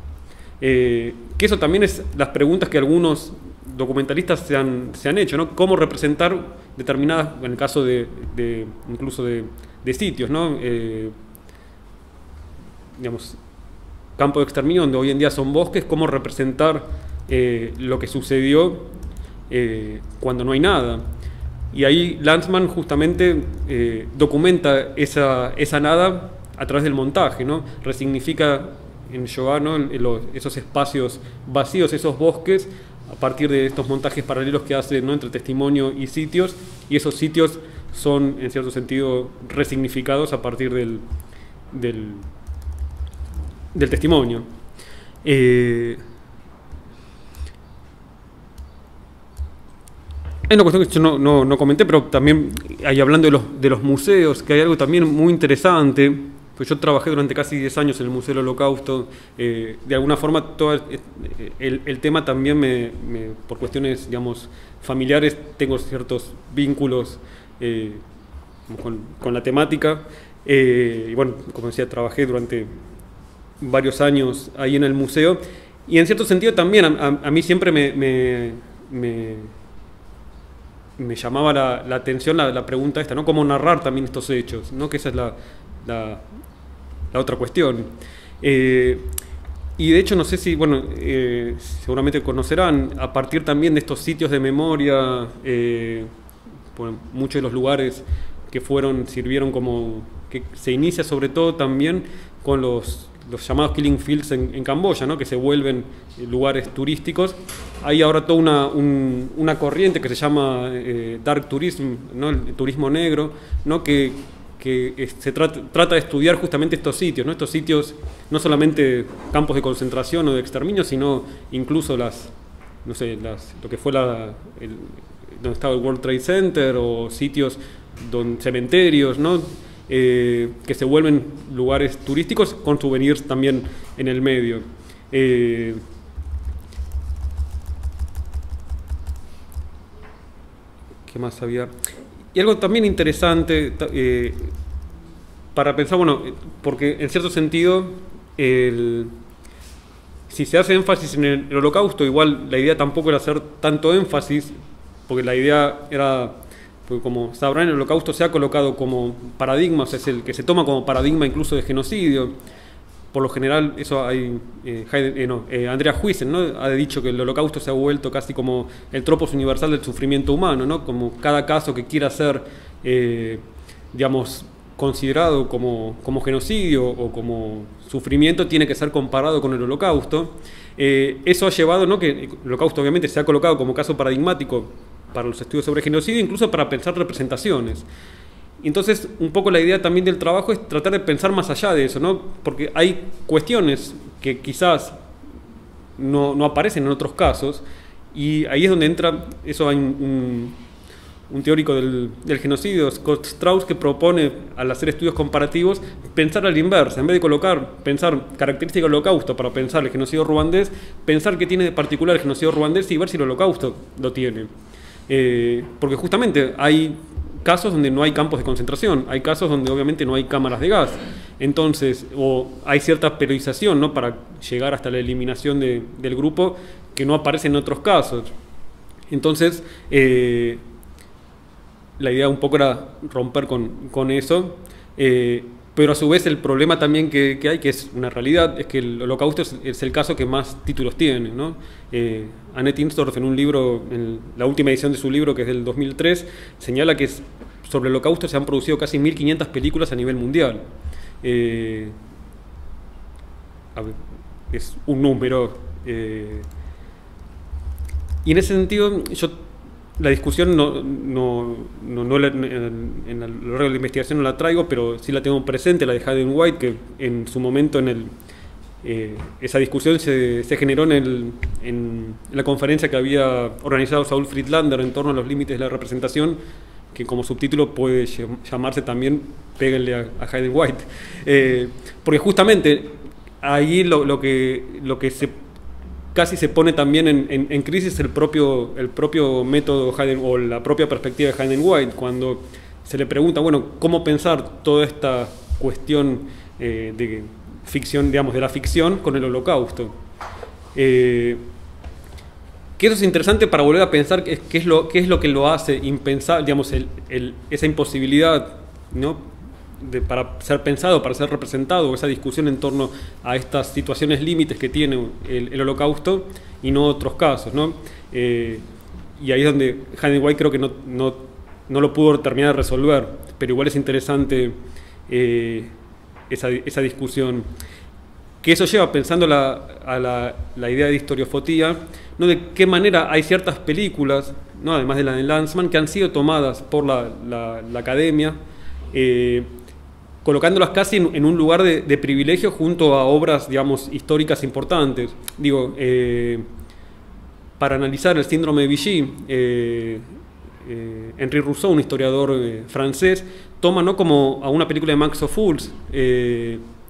Que eso también es las preguntas que algunos documentalistas se han hecho, ¿no? Cómo representar determinadas, en el caso incluso de sitios, ¿no? Digamos, campos de exterminio donde hoy en día son bosques, cómo representar lo que sucedió cuando no hay nada. Y ahí Lanzmann justamente documenta esa nada a través del montaje, ¿no? Resignifica en Shoah, ¿no? Esos espacios vacíos, esos bosques, a partir de estos montajes paralelos que hace, ¿no? Entre testimonio y sitios, y esos sitios son, en cierto sentido, resignificados a partir del testimonio. Hay una cuestión que yo no comenté, pero también, ahí hablando de los museos, que hay algo también muy interesante, pues yo trabajé durante casi 10 años en el Museo del Holocausto, de alguna forma todo el tema también por cuestiones, digamos, familiares, tengo ciertos vínculos con la temática, y bueno, como decía, trabajé durante varios años ahí en el museo, y en cierto sentido también a mí siempre me llamaba la atención la pregunta esta, ¿no? Cómo narrar también estos hechos, ¿no? Que esa es la otra cuestión. Y de hecho, no sé si, bueno, seguramente conocerán, a partir también de estos sitios de memoria, bueno, muchos de los lugares que sirvieron como, que se inicia sobre todo también con los llamados killing fields en Camboya, ¿no? Que se vuelven lugares turísticos. Hay ahora toda una corriente que se llama Dark Tourism, ¿no? El turismo negro, ¿no? Que se trata de estudiar justamente estos sitios, ¿no? Estos sitios, no solamente campos de concentración o de exterminio, sino incluso lo que fue donde estaba el World Trade Center, o sitios, cementerios, ¿no? Que se vuelven lugares turísticos con souvenirs también en el medio. ¿Qué más había? Y algo también interesante para pensar, bueno, porque en cierto sentido, si se hace énfasis en el Holocausto, igual la idea tampoco era hacer tanto énfasis, porque la idea era, porque como sabrán, el Holocausto se ha colocado como paradigma, o sea, es el que se toma como paradigma incluso de genocidio. Por lo general, eso hay, Andrea Huizen, ¿no? Ha dicho que el Holocausto se ha vuelto casi como el tropos universal del sufrimiento humano, ¿no? Como cada caso que quiera ser, digamos, considerado como genocidio o como sufrimiento tiene que ser comparado con el Holocausto. Eso ha llevado, ¿no? Que el Holocausto obviamente se ha colocado como caso paradigmático para los estudios sobre genocidio, incluso para pensar representaciones. Entonces, un poco la idea también del trabajo es tratar de pensar más allá de eso, ¿no? Porque hay cuestiones que quizás no aparecen en otros casos, y ahí es donde entra eso. Hay un teórico del genocidio, Scott Strauss, que propone, al hacer estudios comparativos, pensar a la inversa. En vez de pensar características del Holocausto para pensar el genocidio ruandés, pensar qué tiene de particular el genocidio ruandés y ver si el Holocausto lo tiene. Porque justamente hay casos donde no hay campos de concentración, hay casos donde obviamente no hay cámaras de gas, entonces, o hay cierta periodización, ¿no? Para llegar hasta la eliminación del grupo, que no aparece en otros casos. Entonces, la idea un poco era romper con eso, pero a su vez el problema también que hay, que es una realidad, es que el Holocausto es el caso que más títulos tiene, ¿no? Annette Insdorf, en un libro, en la última edición de su libro, que es del 2003, señala que sobre el Holocausto se han producido casi 1.500 películas a nivel mundial. Es un número. Y en ese sentido, la discusión en lo largo de la investigación no la traigo, pero sí la tengo presente, la de Hayden White, que en su momento esa discusión se generó en la conferencia que había organizado Saul Friedlander en torno a los límites de la representación, que como subtítulo puede llamarse también "Péguenle a Hayden White", porque justamente ahí lo que casi se pone también en crisis el propio método Hayden, o la propia perspectiva de Hayden White, cuando se le pregunta, bueno, cómo pensar toda esta cuestión de ficción, digamos, de la ficción con el Holocausto. Que eso es interesante para volver a pensar qué es lo que lo hace impensable, digamos, esa imposibilidad, ¿no? Para ser pensado, para ser representado, esa discusión en torno a estas situaciones límites que tiene el Holocausto y no otros casos, ¿no? Y ahí es donde Hayden White creo que no lo pudo terminar de resolver, pero igual es interesante esa discusión. Que eso lleva, pensando a la idea de historiofotía, ¿no? De qué manera hay ciertas películas, ¿no? Además de la de Lanzmann, que han sido tomadas por la academia, colocándolas casi en un lugar de privilegio junto a obras, digamos, históricas importantes. Digo, para analizar el síndrome de Vichy, Henri Rousseau, un historiador francés, toma, ¿no?, como a una película de Marcel Fools,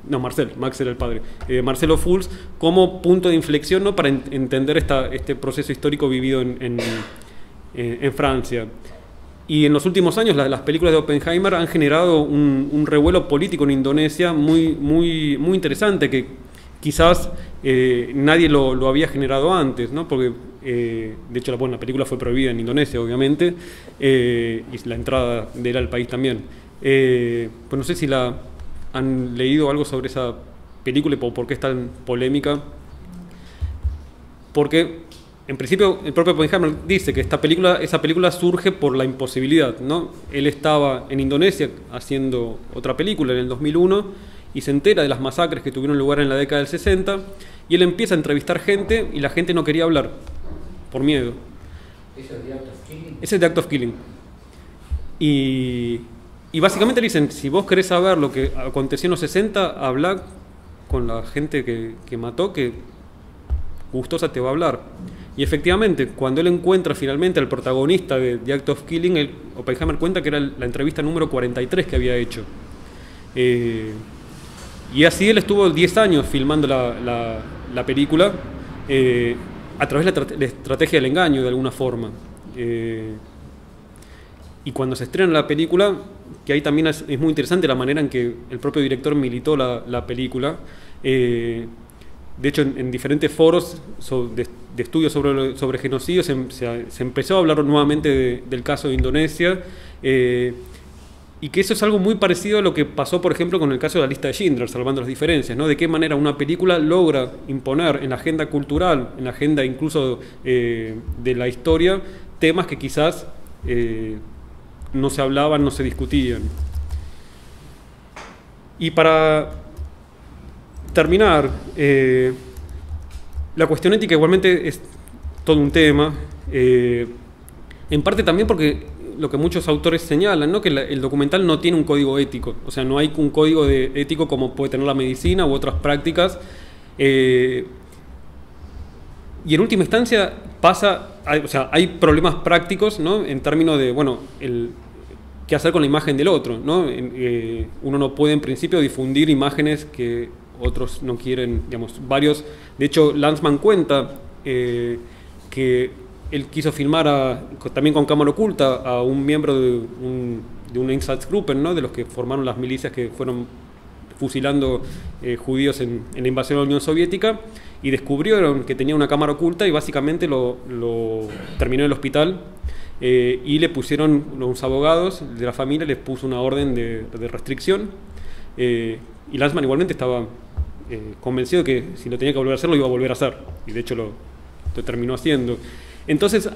Marx era el padre, Marcelo Fools, como punto de inflexión, ¿no?, para entender este proceso histórico vivido en Francia. Y en los últimos años las películas de Oppenheimer han generado un revuelo político en Indonesia muy interesante, que quizás nadie lo había generado antes, ¿no? Porque de hecho la película fue prohibida en Indonesia, obviamente, y la entrada de él al país también. Pues no sé si han leído algo sobre esa película y por qué es tan polémica. Porque en principio el propio Oppenheimer dice que esa película surge por la imposibilidad, ¿no? Él estaba en Indonesia haciendo otra película en el 2001 y se entera de las masacres que tuvieron lugar en la década del 60 y él empieza a entrevistar gente y la gente no quería hablar por miedo. ¿Eso es de Act of Killing? Ese es de Act of Killing. Y básicamente le dicen, si vos querés saber lo que aconteció en los 60, habla con la gente que mató, que gustosa te va a hablar. Y efectivamente, cuando él encuentra finalmente al protagonista de The Act of Killing, Oppenheimer cuenta que era la entrevista número 43 que había hecho. Y así él estuvo 10 años filmando la película a través de la estrategia del engaño, de alguna forma. Y cuando se estrena la película, que ahí también es muy interesante la manera en que el propio director militó la película. De hecho, en diferentes foros de estudios sobre genocidio se empezó a hablar nuevamente del caso de Indonesia, y que eso es algo muy parecido a lo que pasó, por ejemplo, con el caso de la lista de Schindler, salvando las diferencias, ¿no? De qué manera una película logra imponer en la agenda cultural, en la agenda incluso de la historia, temas que quizás no se hablaban, no se discutían. Y para terminar, la cuestión ética igualmente es todo un tema, en parte también porque lo que muchos autores señalan, ¿no?, que el documental no tiene un código ético, o sea, no hay un código ético como puede tener la medicina u otras prácticas, y en última instancia hay problemas prácticos, ¿no?, en términos de, qué hacer con la imagen del otro, ¿no? Uno no puede en principio difundir imágenes que otros no quieren, digamos, varios. De hecho, Lanzmann cuenta que él quiso filmar también con cámara oculta a un miembro de un Einsatzgruppen, ¿no?, de los que formaron las milicias que fueron fusilando judíos en la invasión de la Unión Soviética, y descubrieron que tenía una cámara oculta y básicamente lo terminó en el hospital. Y le pusieron, los abogados de la familia les puso una orden de restricción, y Lanzmann igualmente estaba convencido de que si lo tenía que volver a hacer, lo iba a volver a hacer, y de hecho lo terminó haciendo. Entonces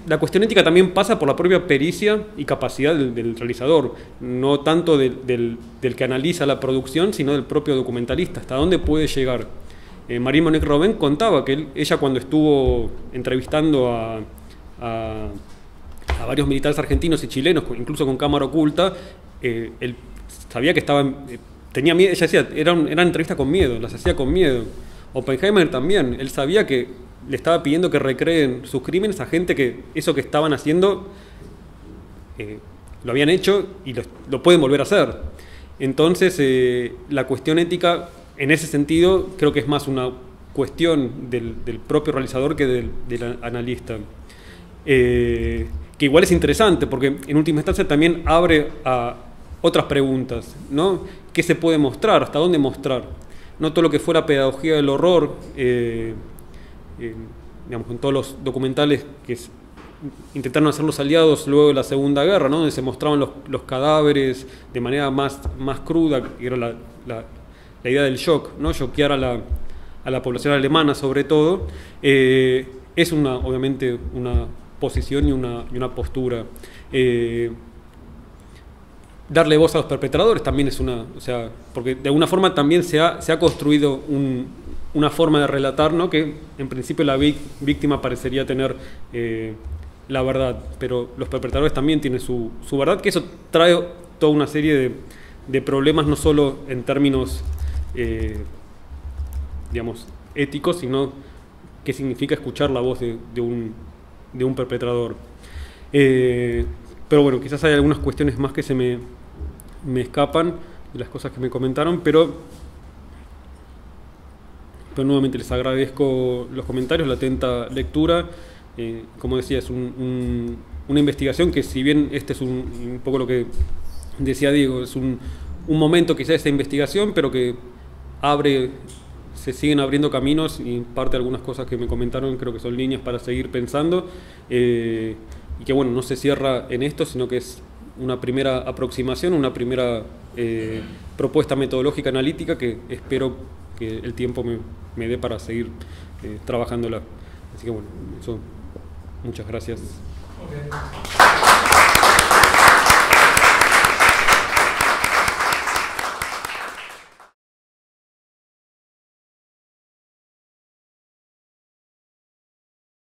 la cuestión ética también pasa por la propia pericia y capacidad del realizador, no tanto del que analiza la producción, sino del propio documentalista, hasta dónde puede llegar. Marie-Monique Robin contaba que ella, cuando estuvo entrevistando a varios militares argentinos y chilenos, incluso con cámara oculta, él sabía que tenía miedo. Ella decía, eran entrevistas con miedo, las hacía con miedo. Oppenheimer también, él sabía que le estaba pidiendo que recreen sus crímenes a gente que eso que estaban haciendo lo habían hecho y lo pueden volver a hacer. Entonces la cuestión ética en ese sentido creo que es más una cuestión del propio realizador que del analista. Que igual es interesante porque en última instancia también abre a otras preguntas, ¿no? ¿Qué se puede mostrar? ¿Hasta dónde mostrar? No todo lo que fuera pedagogía del horror digamos, en todos los documentales que intentaron hacer los aliados luego de la Segunda Guerra, ¿no? Donde se mostraban los cadáveres de manera más cruda, que era la idea del shock, ¿no? Shockear a la población alemana sobre todo, es obviamente una posición y una postura. Darle voz a los perpetradores también es porque de alguna forma también se ha construido una forma de relatar, ¿no? Que en principio la víctima parecería tener la verdad, pero los perpetradores también tienen su verdad, que eso trae toda una serie de problemas, no solo en términos digamos, éticos, sino qué significa escuchar la voz de un perpetrador. Pero bueno, quizás hay algunas cuestiones más que se me escapan de las cosas que me comentaron, pero nuevamente les agradezco los comentarios, la atenta lectura. Como decía, es una investigación que, si bien este es un poco lo que decía Diego, es un momento quizás de esta investigación, pero que se siguen abriendo caminos, y parte de algunas cosas que me comentaron creo que son líneas para seguir pensando, y que bueno, no se cierra en esto, sino que es una primera aproximación, una primera propuesta metodológica analítica que espero que el tiempo me dé para seguir trabajándola. Así que bueno, eso, muchas gracias. Okay.